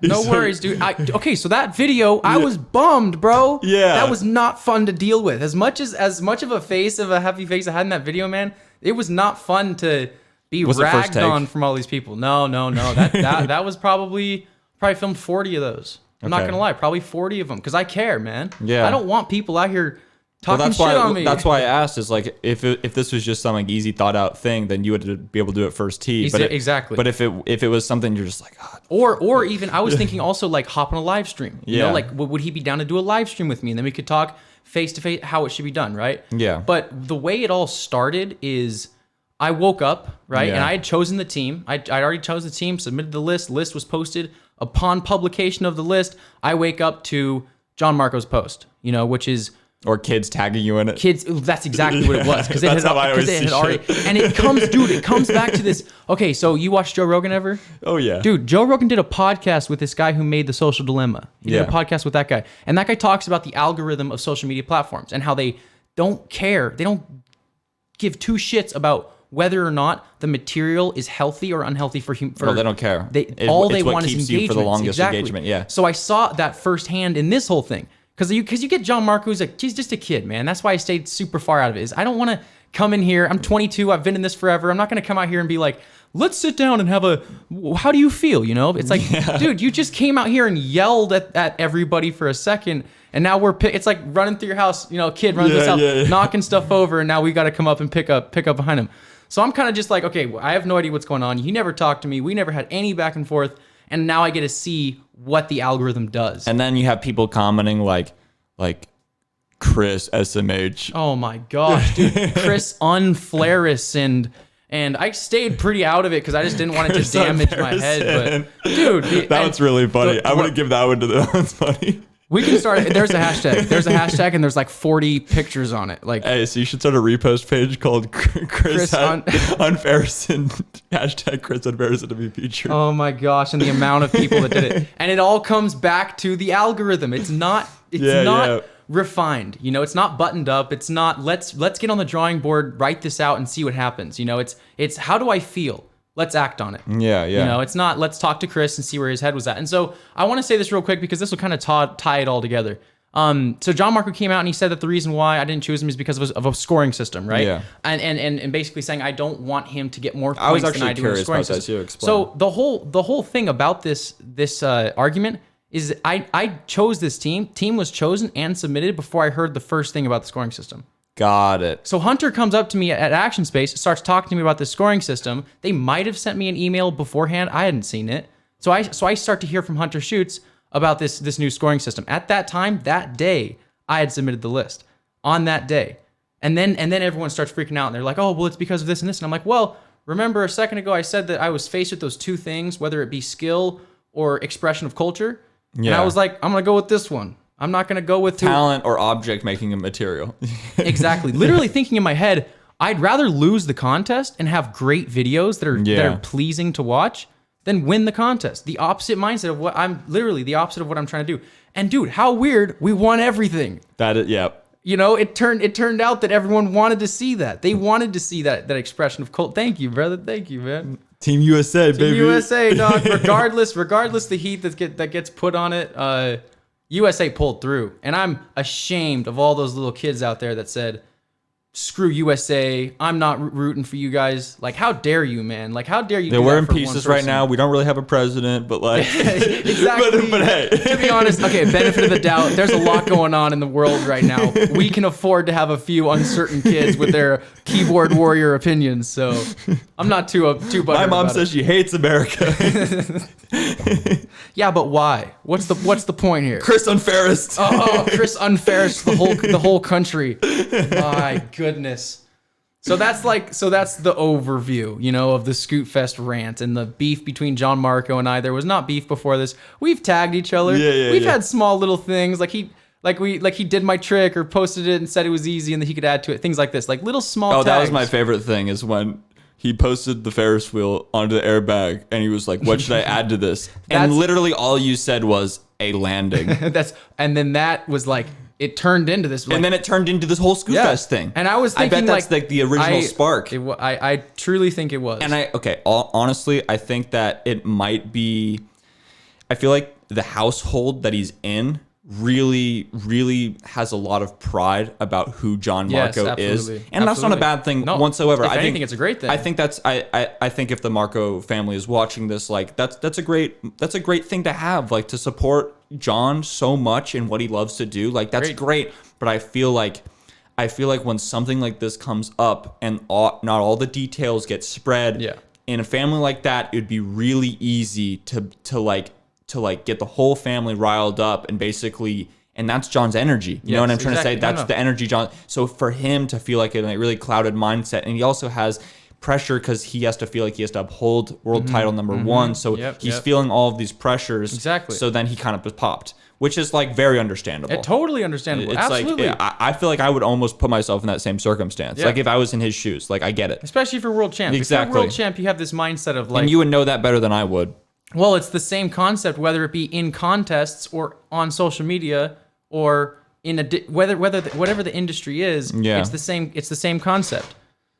No worries, dude. Okay, so that video, I was bummed, bro. Yeah. That was not fun to deal with. As much of a happy face I had in that video, man, it was not fun to be ragged on from all these people. No. That was probably filmed 40 of those. I'm not gonna lie, probably 40 of them, because I care, man. Yeah. I don't want people out here talking shit on me. That's why I asked, is like, if this was just some like easy thought out thing, then you would be able to do it first tee. Exactly. But if it was something you're just like, God. Or even I was thinking also like hop on a live stream. You know, like would he be down to do a live stream with me, and then we could talk face to face how it should be done, right? Yeah. But the way it all started is I woke up, right, and I had chosen the team. I'd already chose the team, submitted the list. List was posted. Upon publication of the list, I wake up to John Marco's post, you know, which is... Or kids tagging you in it. Kids, that's exactly what it was. Because it had already... Shit. And it comes back to this... Okay, so you watched Joe Rogan ever? Oh, yeah. Dude, Joe Rogan did a podcast with this guy who made The Social Dilemma. He did a podcast with that guy. And that guy talks about the algorithm of social media platforms and how they don't care. They don't give two shits about whether or not the material is healthy or unhealthy for human. No, they don't care. All they want is engagement. You for the longest engagement. Yeah. So I saw that firsthand in this whole thing, because you get John Marco, who's like, he's just a kid, man. That's why I stayed super far out of it. Is I don't want to come in here. I'm 22. I've been in this forever. I'm not going to come out here and be like, let's sit down and have a. How do you feel? You know, it's like, dude, you just came out here and yelled at everybody for a second. And now it's like running through your house, you know, a kid running through his house, knocking stuff over, and now we got to come up and pick up behind him. So I'm kind of just like, okay, I have no idea what's going on. You never talked to me. We never had any back and forth. And now I get to see what the algorithm does. And then you have people commenting like Chris SMH. Oh my gosh, dude. Chris Farris and I stayed pretty out of it because I just didn't want it to damage my head. But dude, that one's really funny. I wouldn't give that one to that one's funny. We can start. There's a hashtag, and there's like 40 pictures on it. Like, hey, so you should start a repost page called Chris on Farris and hashtag Chris on Farris to be featured. Oh my gosh, and the amount of people that did it, and it all comes back to the algorithm. It's not refined. You know, it's not buttoned up. It's not let's get on the drawing board, write this out, and see what happens. You know, it's how do I feel? Let's act on it. Yeah. You know, it's not let's talk to Chris and see where his head was at. And so I want to say this real quick because this will kind of tie it all together. So John Marco came out and he said that the reason why I didn't choose him is because of a scoring system, right? Yeah. And basically saying I don't want him to get more points than I do in a scoring system. So the whole thing about this argument is I chose this team. Team was chosen and submitted before I heard the first thing about the scoring system. Got it. So Hunter comes up to me at Action Space, starts talking to me about the scoring system. They might have sent me an email beforehand. I hadn't seen it. So I start to hear from Hunter Schutz about this new scoring system. At that time, that day, I had submitted the list on that day. And then everyone starts freaking out and they're like, oh, well, it's because of this and this. And I'm like, well, remember a second ago I said that I was faced with those two things, whether it be skill or expression of culture. Yeah. And I was like, I'm going to go with this one. I'm not going to go with talent or object making a material. Exactly. Literally thinking in my head, I'd rather lose the contest and have great videos that are pleasing to watch than win the contest. The opposite mindset of the opposite of what I'm trying to do. And dude, how weird, we won everything. You know, it turned out that everyone wanted to see that. They wanted to see that expression of cult. Thank you, brother. Thank you, man. Team USA, baby. Team USA, dog. Regardless the heat that gets put on it, USA pulled through, and I'm ashamed of all those little kids out there that said, screw USA, I'm not rooting for you guys. Like, how dare you, man? Like, how dare you? We're in pieces right now. We don't really have a president, but like... Exactly. but hey. To be honest, okay, benefit of the doubt, there's a lot going on in the world right now. We can afford to have a few uncertain kids with their keyboard warrior opinions, so I'm not too butthurt. My mom says she hates America. Yeah, but why? What's the point here? Chris Farris. Oh, Chris Farris, the whole country. My goodness. So that's the overview, you know, of the Scootfest rant and the beef between John Marco and I. There was not beef before this. We've tagged each other. We've had small little things like he did my trick or posted it and said it was easy and that he could add to it. Things like this, like little small tags. That was my favorite thing is when he posted the Ferris wheel onto the airbag, and he was like, "What should I add to this?" And literally all you said was a landing. And then that was like, it turned into this. Like, and then it turned into this whole Scootfest thing. And I was thinking, I bet that's like the original spark. I truly think it was. And honestly, I think that it might be. I feel like the household that he's in really has a lot of pride about who John Marco is, and that's not a bad thing whatsoever. If anything, it's a great thing. I think that's I think if the Marco family is watching this, like that's a great thing to have, like to support John so much in what he loves to do. Like that's great. But I feel like when something like this comes up and not all the details get spread, in a family like that, it'd be really easy to get the whole family riled up, and basically, and that's John's energy. You know what I'm trying to say? That's the energy John. So for him to feel like in a really clouded mindset, and he also has pressure because he has to feel like he has to uphold world title number one. So he's feeling all of these pressures. Exactly. So then he kind of popped, which is like very understandable. Totally understandable. It's absolutely. Like, I feel like I would almost put myself in that same circumstance. Like if I was in his shoes, like I get it. Especially for world champ. Exactly. If you're world champ, you have this mindset of like, and you would know that better than I would. Well, it's the same concept, whether it be in contests or on social media or in whatever the industry is. Yeah. It's the same concept.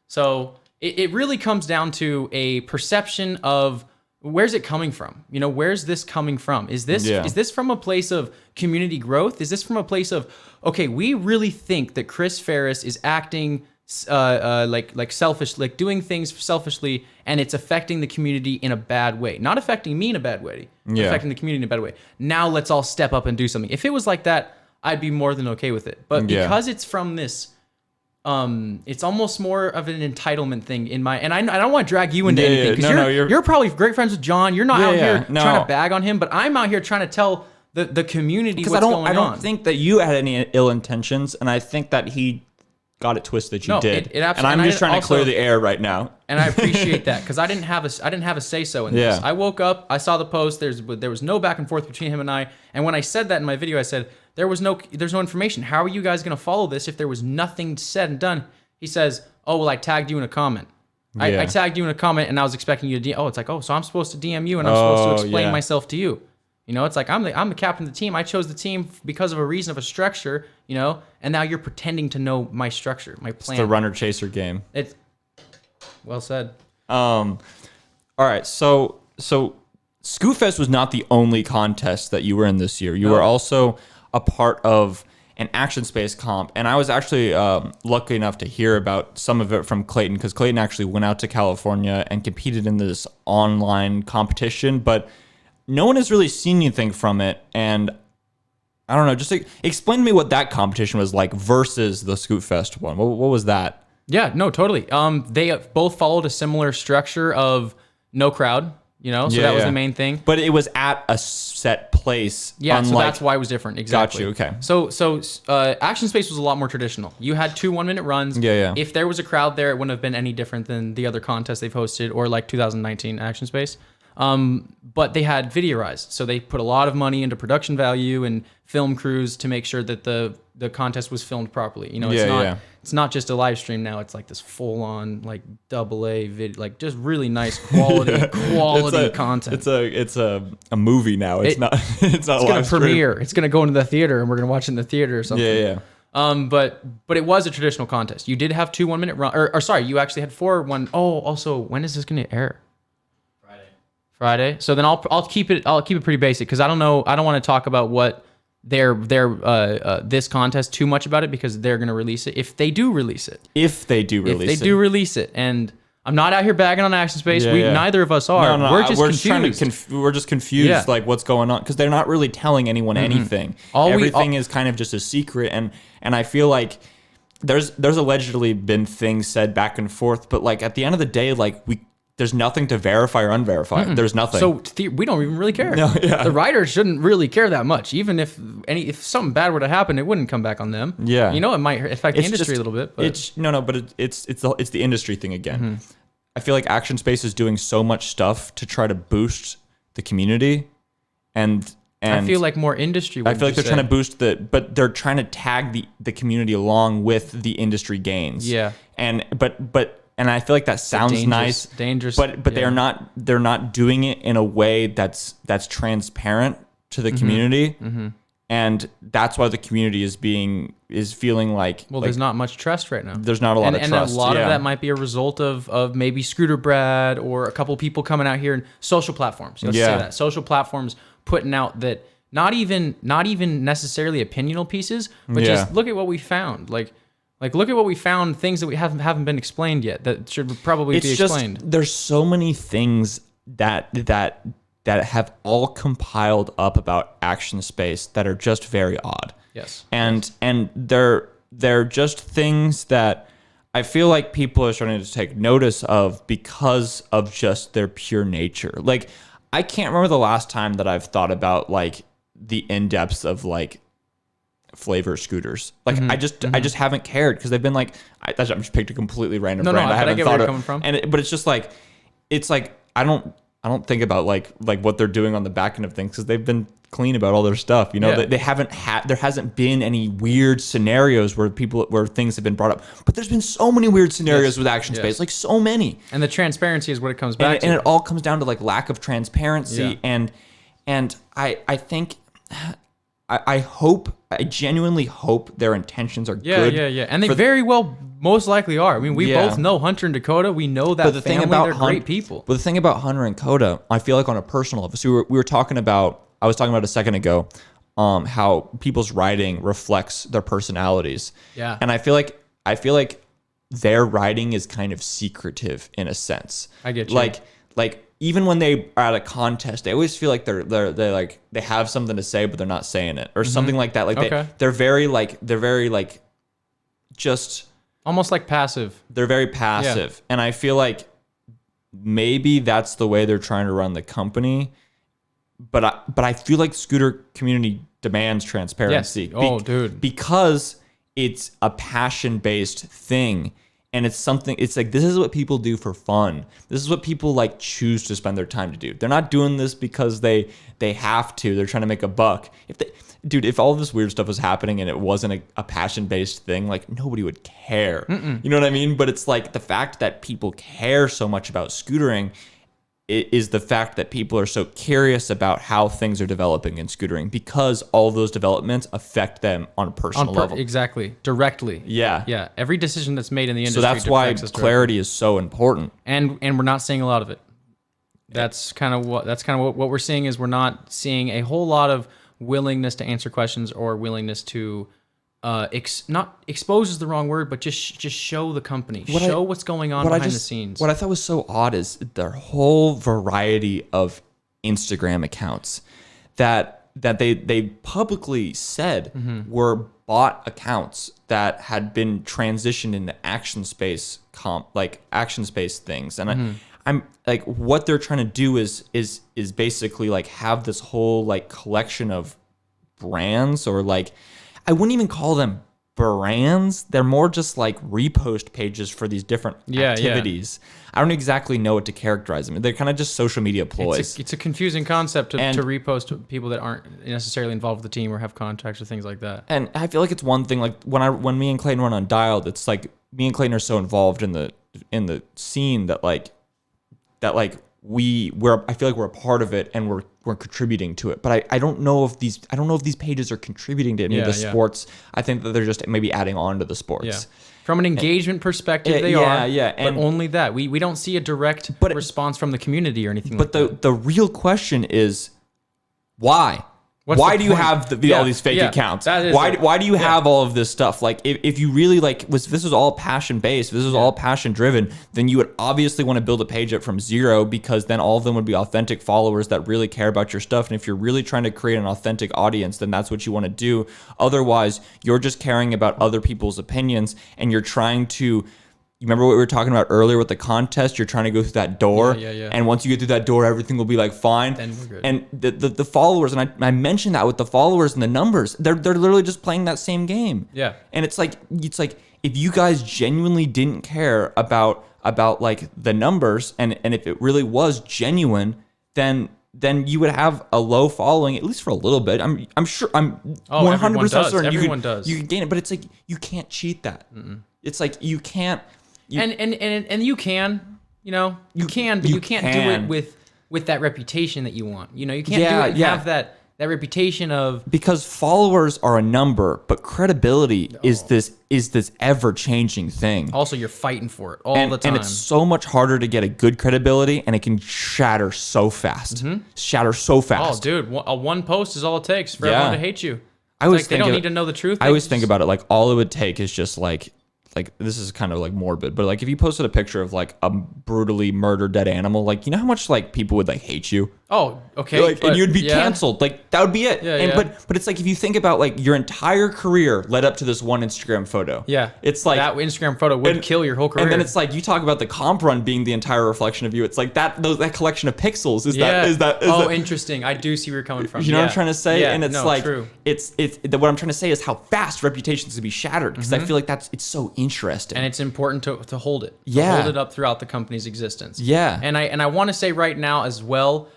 So it really comes down to a perception of where's it coming from. You know, where's this coming from? Is this from a place of community growth? Is this from a place of, okay, we really think that Chris Farris is acting like selfish, like doing things selfishly, and it's affecting the community in a bad way. Not affecting me in a bad way, affecting the community in a bad way. Now let's all step up and do something. If it was like that, I'd be more than okay with it. But because it's from this, it's almost more of an entitlement thing in my, and I don't want to drag you into anything, because you're probably great friends with John. You're not out here trying to bag on him, but I'm out here trying to tell the community what's going on. I don't think that you had any ill intentions, and I think that he got it twisted. You did, and I'm just trying to clear the air right now. And I appreciate that, because I didn't have a say so in this. I woke up, I saw the post. There was no back and forth between him and I. And when I said that in my video, I said there's no information. How are you guys going to follow this if there was nothing said and done? He says, "Oh well, I tagged you in a comment. I tagged you in a comment, and I was expecting you to DM. Oh, it's like, oh, so I'm supposed to DM you, and I'm supposed to explain myself to you." You know, it's like I'm the captain of the team. I chose the team because of a reason, of a structure, you know, and now you're pretending to know my structure, my plan. It's the runner-chaser game. It's well said. All right, so Scootfest was not the only contest that you were in this year. You were also a part of an Action Space comp, and I was actually lucky enough to hear about some of it from Clayton, because Clayton actually went out to California and competed in this online competition, but no one has really seen anything from it, and I don't know. Just explain to me what that competition was like versus the Scootfest one. What was that? Yeah, no, totally. They both followed a similar structure of no crowd, you know, so that was the main thing. But it was at a set place. Yeah, so that's why it was different. Exactly. Got you, okay. So Action Space was a lot more traditional. You had 2 1-minute runs. Yeah. If there was a crowd there, it wouldn't have been any different than the other contests they've hosted, or like 2019 Action Space. But they had videoized, so they put a lot of money into production value and film crews to make sure that the contest was filmed properly. You know, it's not just a live stream now. It's like this full on like AA video, like just really nice quality content. It's a movie now. It's not it's gonna premiere. It's gonna go into the theater, and we're gonna watch it in the theater or something. Yeah. But it was a traditional contest. You did have 2 1-minute run, or sorry, you actually had 4 1. Oh, also, when is this gonna air? Friday. So then I'll keep it pretty basic, because I don't want to talk about what their this contest too much about it, because they're gonna release it if they do release it. If they do release it, and I'm not out here bagging on Action Space. Neither of us are. No, we're just confused. We're just confused, like what's going on, because they're not really telling anyone anything. Everything is kind of just a secret, and I feel like there's allegedly been things said back and forth, but like at the end of the day, like there's nothing to verify or unverify. There's nothing. So we don't even really care. No, the writers shouldn't really care that much. Even if something bad were to happen, it wouldn't come back on them. Yeah. You know, it might affect the industry a little bit. But it's the industry thing again. I feel like Action Space is doing so much stuff to try to boost the community, and I feel like more industry. I feel like they're trying to boost but they're trying to tag the community along with the industry gains. Yeah. But and I feel like that sounds nice, dangerous, but they're not doing it in a way that's transparent to the community. And that's why the community is feeling like, there's not much trust right now. There's not a lot of trust. And a lot of that might be a result of maybe Scooter Brad or a couple people coming out here and social platforms. Let's say that. Social platforms putting out that not even necessarily opinional pieces, but just look at what we found. Like look at what we found, things that we haven't been explained yet that should probably be explained. There's so many things that have all compiled up about Action Space that are just very odd. Yes. And they're just things that I feel like people are starting to take notice of because of just their pure nature. Like, I can't remember the last time that I've thought about like the in-depths of like flavor scooters. Like I just haven't cared because they've been like I just picked a completely random brand. I haven't get thought where of you're coming from. But it's just like I don't think about like what they're doing on the back end of things because they've been clean about all their stuff. You know, they haven't there hasn't been any weird scenarios where things have been brought up. But there's been so many weird scenarios with Action Space, like so many. And the transparency is what it comes back to. And it all comes down to like lack of transparency. And I think I genuinely hope their intentions are good. Yeah. And they very well most likely are. I mean, we both know Hunter and Dakota. We know that they're great people. But the thing about Hunter and Coda, I feel like on a personal level, so I was talking about a second ago, how people's writing reflects their personalities. Yeah. And I feel like their writing is kind of secretive in a sense. I get you. Like even when they are at a contest, they always feel like they have something to say, but they're not saying it or something like that. Like they're very just almost like passive. They're very passive. And I feel like maybe that's the way they're trying to run the company. But I feel like scooter community demands transparency. Yes. Oh, dude. Because it's a passion-based thing. And it's like, this is what people do for fun. This is what people like choose to spend their time to do. They're not doing this because they have to. They're trying to make a buck. If all this weird stuff was happening and it wasn't a passion-based thing, like nobody would care. You know what I mean? But it's like the fact that people care so much about scootering is the fact that people are so curious about how things are developing in scootering because all those developments affect them on a personal level. Exactly. Directly. Yeah. Every decision that's made in the industry. So that's why clarity is so important. And we're not seeing a lot of it. That's kind of what we're seeing is we're not seeing a whole lot of willingness to answer questions or willingness to not expose is the wrong word, but just show the company, what's going on behind the scenes. What I thought was so odd is their whole variety of Instagram accounts that they publicly said were bot accounts that had been transitioned into action space things, and I'm like, what they're trying to do is basically like have this whole like collection of brands, or like, I wouldn't even call them brands. They're more just like repost pages for these different activities. I don't exactly know what to characterize them. They're kind of just social media ploys. It's a confusing concept to repost to people that aren't necessarily involved with the team or have contacts or things like that. And I feel like it's one thing, like when me and Clayton run Undialed, it's like me and Clayton are so involved in the scene that I feel like we're a part of it and we're contributing to it. But I don't know if these pages are contributing to any of the sports. I think that they're just maybe adding on to the sports. Yeah. From an engagement perspective, they are. Yeah. But only that. We don't see a direct response from the community or anything like that. But the real question is, why? Why do you have all these fake accounts? Why do you have all of this stuff? Like, if you really this was all passion based, this was all passion driven, then you would obviously want to build a page up from zero, because then all of them would be authentic followers that really care about your stuff. And if you're really trying to create an authentic audience, then that's what you want to do. Otherwise, you're just caring about other people's opinions, and you're trying to. You remember what we were talking about earlier with the contest? You're trying to go through that door. Yeah. And once you get through that door, everything will be like fine. Then we're good. And the followers, and I mentioned that with the followers and the numbers, they're literally just playing that same game. Yeah. And it's like if you guys genuinely didn't care about like the numbers, and if it really was genuine, then you would have a low following, at least for a little bit. I'm sure, I'm 100% certain everyone does. You can gain it, but it's like you can't cheat that. It's like you can't And you can, you can, but you can't do it with that reputation that you want. You can't do it and have that reputation of, because followers are a number, but credibility is this ever-changing thing. Also, you're fighting for it all the time. And it's so much harder to get a good credibility, and it can shatter so fast. Shatter so fast. Oh, dude, one post is all it takes for everyone to hate you. They don't need to know the truth. I always think about it like all it would take is just like this is kind of like morbid, but like if you posted a picture of like a brutally murdered dead animal, like you know how much like people would like hate you. Oh, okay. Like, and you'd be canceled. Like that would be it. But it's like if you think about like your entire career led up to this one Instagram photo. Yeah. It's like that Instagram photo would kill your whole career. And then it's like you talk about the comp run being the entire reflection of you. It's like that collection of pixels is that. Interesting. I do see where you're coming from. You know what I'm trying to say? Yeah, and it's true. What I'm trying to say is how fast reputations can be shattered, because I feel like it's so interesting. And it's important to hold it. Yeah. To hold it up throughout the company's existence. Yeah. And I want to say right now as well,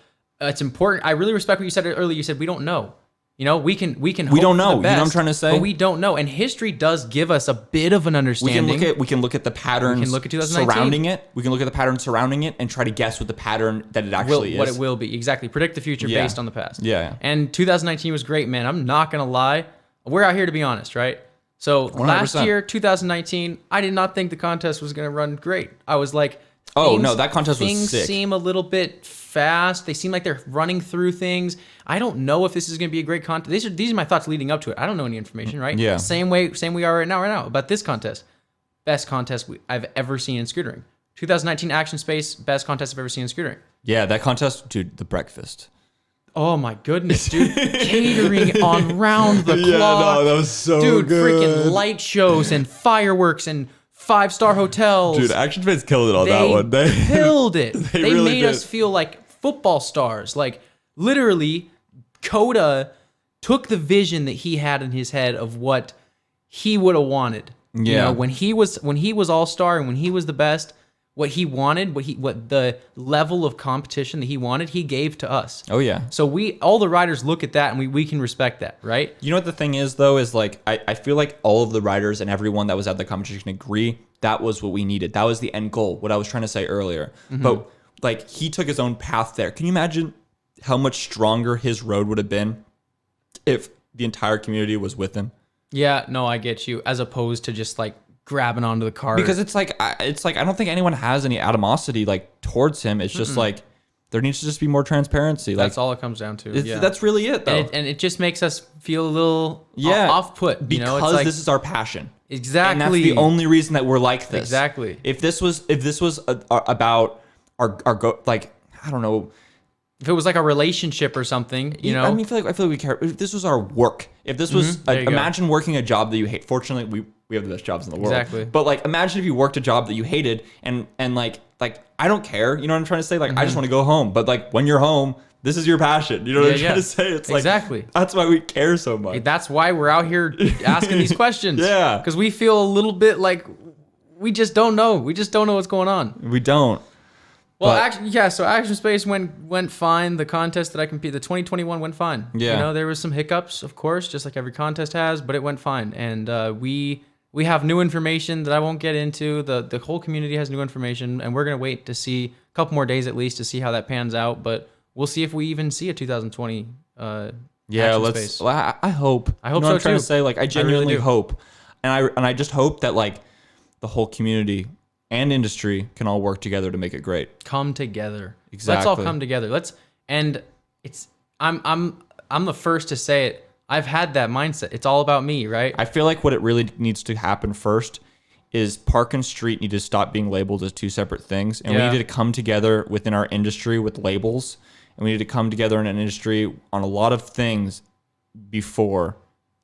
it's important. I really respect what you said earlier. You said we don't know. We can we hope don't know. for the You know best, what I'm trying to say? But we don't know. And history does give us a bit of an understanding. We can look at the patterns. We can look at 2019. Surrounding it. We can look at the pattern surrounding it and try to guess what the pattern that it actually is. What it will be. Exactly. Predict the future based on the past. Yeah. And 2019 was great, man. I'm not going to lie. We're out here to be honest, right? So 100%. Last year, 2019, I did not think the contest was going to run great. I was like, that contest was sick. Things seem a little bit fast. They seem like they're running through things. I don't know if this is going to be a great contest. These are my thoughts leading up to it. I don't know any information, right? Yeah. Same way we are right now about this contest. Best contest I've ever seen in scootering. 2019 Action Space, best contest I've ever seen in scootering. Yeah, that contest, dude, the breakfast. Oh my goodness, dude. Catering on round the clock. Yeah, no, that was so good. Dude, freaking light shows and fireworks and 5-star hotels. Dude, Action Space killed it on that one. They killed it. They really made us feel like football stars. Like, literally, Coda took the vision that he had in his head of what he would have wanted. Yeah. When he was all-star and when he was the best, what he wanted, what the level of competition that he wanted, he gave to us. Oh yeah. So all the riders look at that and we can respect that, right? You know what the thing is though, is like I feel like all of the riders and everyone that was at the competition agree that was what we needed. That was the end goal, what I was trying to say earlier. But like he took his own path there. Can you imagine how much stronger his road would have been if the entire community was with him? Yeah, no, I get you. As opposed to just like grabbing onto the cart. Because it's like I don't think anyone has any animosity like towards him. It's just like there needs to just be more transparency. That's all it comes down to. That's really it though. And it just makes us feel a little off-put. Because it's like, this is our passion. Exactly. And that's the only reason that we're like this. Exactly. If this was about our like, I don't know. If it was like a relationship or something, I mean, I feel like we care. If this was our work, if this was, imagine working a job that you hate. Fortunately, we have the best jobs in the world. Exactly. But like, imagine if you worked a job that you hated, and like I don't care. You know what I'm trying to say? Like, I just want to go home. But like, when you're home, this is your passion. You know what I'm trying to say? It's like exactly. That's why we care so much. That's why we're out here asking these questions. Yeah. Because we feel a little bit like we just don't know. We just don't know what's going on. We don't. Well, so Action Space went fine. The contest that I competed, the 2021 went fine. Yeah. There was some hiccups, of course, just like every contest has, but it went fine. And we have new information that I won't get into. The whole community has new information, and we're going to wait to see a couple more days at least to see how that pans out. But we'll see if we even see a 2020 Action Space. Well, I hope. I hope so so I'm trying too. to say, like, I genuinely really hope. And I just hope that, like, the whole community and industry can all work together to make it great. Come together. Exactly. Let's all come together. I'm the first to say it. I've had that mindset. It's all about me, right? I feel like what it really needs to happen first is park and street need to stop being labeled as two separate things. And we need to come together within our industry with labels. And we need to come together in an industry on a lot of things before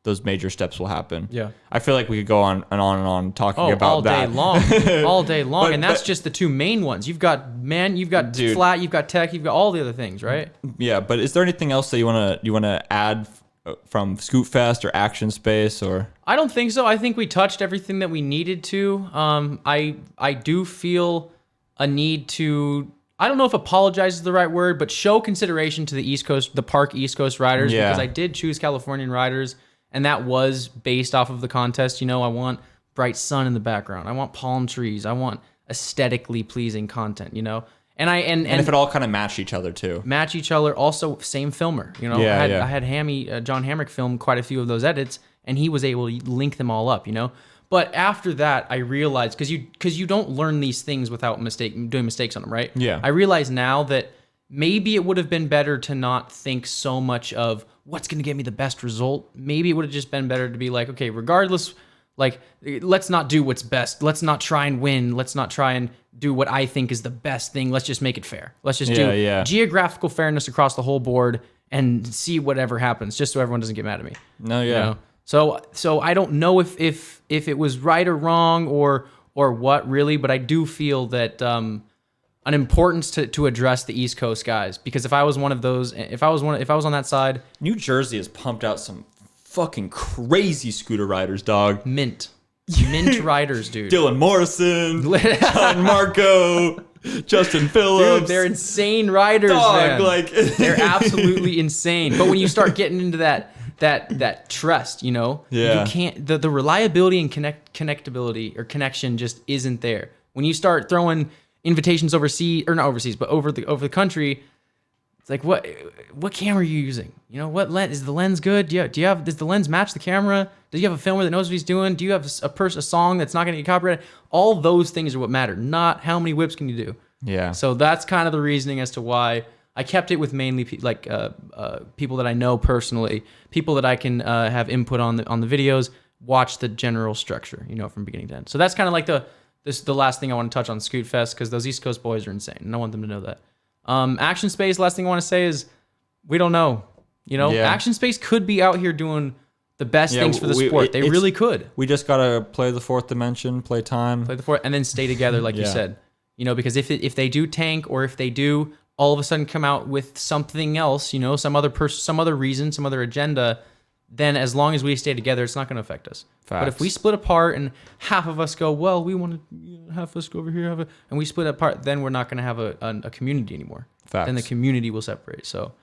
those major steps will happen. Yeah. I feel like we could go on and on and on talking about all that. Day long. All day long. And that's just the two main ones. You've got flat, you've got tech, you've got all the other things, right? Yeah, but is there anything else that you wanna add from Scootfest or Action Space or? I don't think so. I think we touched everything that we needed to. I do feel a need to, I don't know if apologize is the right word, but show consideration to the Park East Coast riders, because I did choose Californian riders, and that was based off of the contest. I want bright sun in the background. I want palm trees. I want aesthetically pleasing content, you know? And if it all kind of matched each other too. Match each other. Also, same filmer, you know? I had John Hamrick film quite a few of those edits, and he was able to link them all up, you know? But after that, I realized, because you don't learn these things without doing mistakes on them, right? Yeah. I realize now that maybe it would have been better to not think so much of what's going to get me the best result. Maybe it would have just been better to be like, okay, regardless, like, let's not do what's best. Let's not try and win. Let's not try and do what I think is the best thing. Let's just make it fair. Let's just do geographical fairness across the whole board and see whatever happens, just so everyone doesn't get mad at me. No, yeah. You know? So I don't know if it was right or wrong or what really, but I do feel that an importance to address the East Coast guys, because if I was one of those, if I was on that side, New Jersey has pumped out some fucking crazy scooter riders, dog. mint riders, dude. Dylan Morrison, John Marco, Justin Phillips. Dude, they're insane riders, dog, man. like They're absolutely insane. But when you start getting into that trust, you know, yeah. you can't, the reliability and connectability or connection just isn't there. When you start throwing invitations overseas, or not overseas, but over the country, it's like, what camera are you using? You know, what lens, is the lens good? Does the lens match the camera? Do you have a filmer that knows what he's doing? Do you have a song that's not going to get copyrighted? All those things are what matter, not how many whips can you do. Yeah. So that's kind of the reasoning as to why I kept it with mainly people that I know personally, people that I can have input on the videos, watch the general structure, you know, from beginning to end. So that's kind of like the last thing I want to touch on Scootfest, because those East Coast boys are insane, and I want them to know that. Action Space, last thing I want to say is we don't know. You know, Action Space could be out here doing the best things for the sport. They really could. We just gotta play the fourth dimension, play time, play the fourth, and then stay together, like you said. You know, because if they do tank, or if they do all of a sudden come out with something else, you know, some other reason, some other agenda, then as long as we stay together, it's not going to affect us. Facts. But if we split apart and half of us go, well, we want to, half of us go over here, and we split apart, then we're not going to have a community anymore. Facts. Then the community will separate. So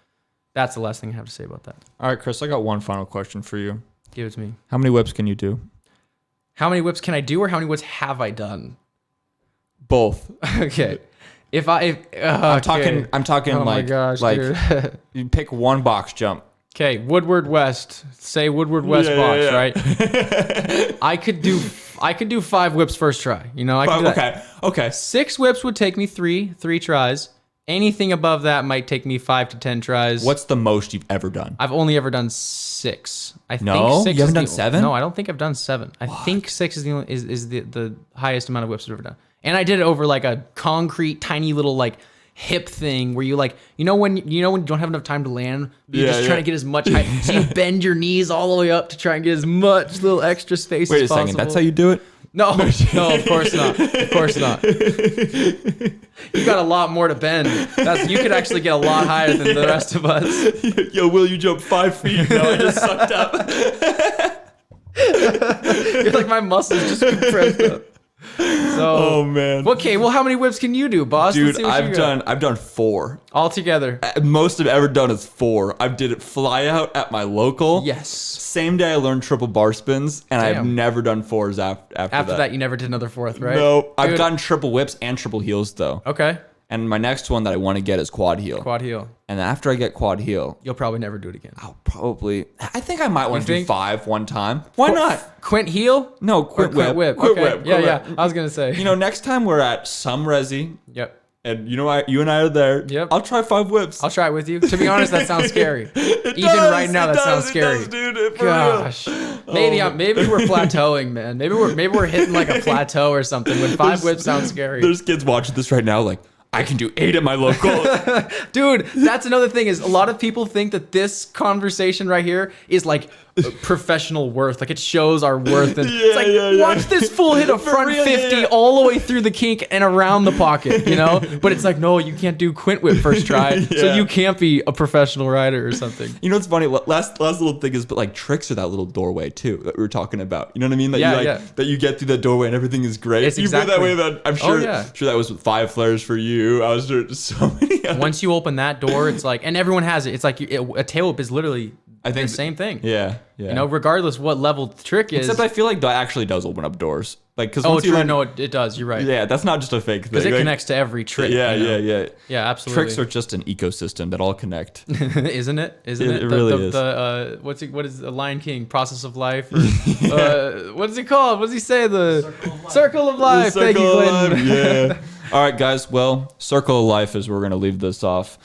that's the last thing I have to say about that. All right, Chris, I got one final question for you. Give it to me. How many whips can you do? How many whips can I do, or how many whips have I done? Both. Okay. I'm talking oh like, my gosh, like dude. you pick one box jump. Okay, Woodward West. Say Woodward West box, right? I could do 5 whips first try. You know, I could do that. Okay. 6 whips would take me three tries. Anything above that might take me 5 to 10 tries. What's the most you've ever done? I've only ever done 6. I No? think 6 You haven't is done 7? No, I don't think I've done 7. I think 6 is the highest amount of whips I've ever done. And I did it over like a concrete, tiny little like hip thing where you like, you know when you don't have enough time to land, but you're just trying to get as much height. So you bend your knees all the way up to try and get as much little extra space as possible. Wait a second, that's how you do it? No, of course not. Of course not. You got a lot more to bend. You could actually get a lot higher than the rest of us. Yo, Will, you jumped 5 feet. No, I just sucked up. You're like, my muscles just compressed up. So, oh man. Okay, well, how many whips can you do, boss? Dude, I've done 4 altogether. Most I've ever done is 4. I did it fly out at my local. Yes. Same day I learned triple bar spins, and I've never done 4s after that. You never did another 4th, right? No, I've gotten triple whips and triple heels though. Okay. And my next one that I want to get is quad heel. Quad heel. And after I get quad heel, you'll probably never do it again. I think I might want to do 5 one time. Why not? Quint heel? No, quint whip. Quint whip. Yeah. I was going to say. You know, next time we're at some resi. Yep. And you know, you and I are there. Yep. I'll try 5 whips. I'll try it with you. To be honest, that sounds scary. Right now, that sounds scary. It does, dude. Gosh. Maybe we're plateauing, man. Maybe we're hitting like a plateau or something when 5 whips sounds scary. There's kids watching this right now like, I can do 8 at my local. Dude, that's another thing is a lot of people think that this conversation right here is like professional worth. Like it shows our worth. And it's like, watch this fool hit a front 50 all the way through the kink and around the pocket, you know? But it's like, no, you can't do quint whip first try. So you can't be a professional rider or something. You know what's funny? Last little thing is, but like tricks are that little doorway too that we were talking about. You know what I mean? That that you get through the doorway and everything is great. It's you put that way, that I'm sure, sure that was 5 flares for you. I was sure so many. Once you open that door, it's like, and everyone has it. It's like a tail whip is literally I think the same thing. Yeah, yeah. You know, regardless what level the trick is. Except I feel like that actually does open up doors. Like, because Oh, true. No, it does. You're right. Yeah, that's not just a fake thing. Because it Like, connects to every trick. Yeah, you know? yeah. Absolutely. Tricks are just an ecosystem that all connect. Isn't it? Isn't it? It really is. What is the Lion King? Process of life? Or, what is it called? What does he say? The Circle of Life. The Thank you, circle of Glenn. life, yeah. All right, guys. Well, circle of life is where we're gonna leave this off.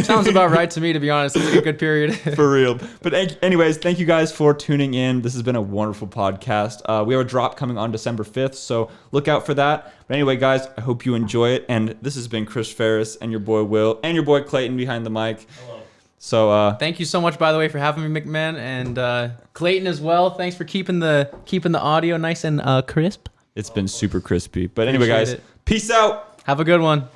Sounds about right to me, to be honest. It's like a good period. For real. But anyways, thank you guys for tuning in. This has been a wonderful podcast. We have a drop coming on December 5th, so look out for that. But anyway, guys, I hope you enjoy it. And this has been Chris Farris and your boy Will and your boy Clayton behind the mic. Hello. So Thank you so much, by the way, for having me, McMahon, and Clayton as well. Thanks for keeping the audio nice and crisp. it's been super crispy. But anyway, guys, Appreciate it. peace out. Have a good one.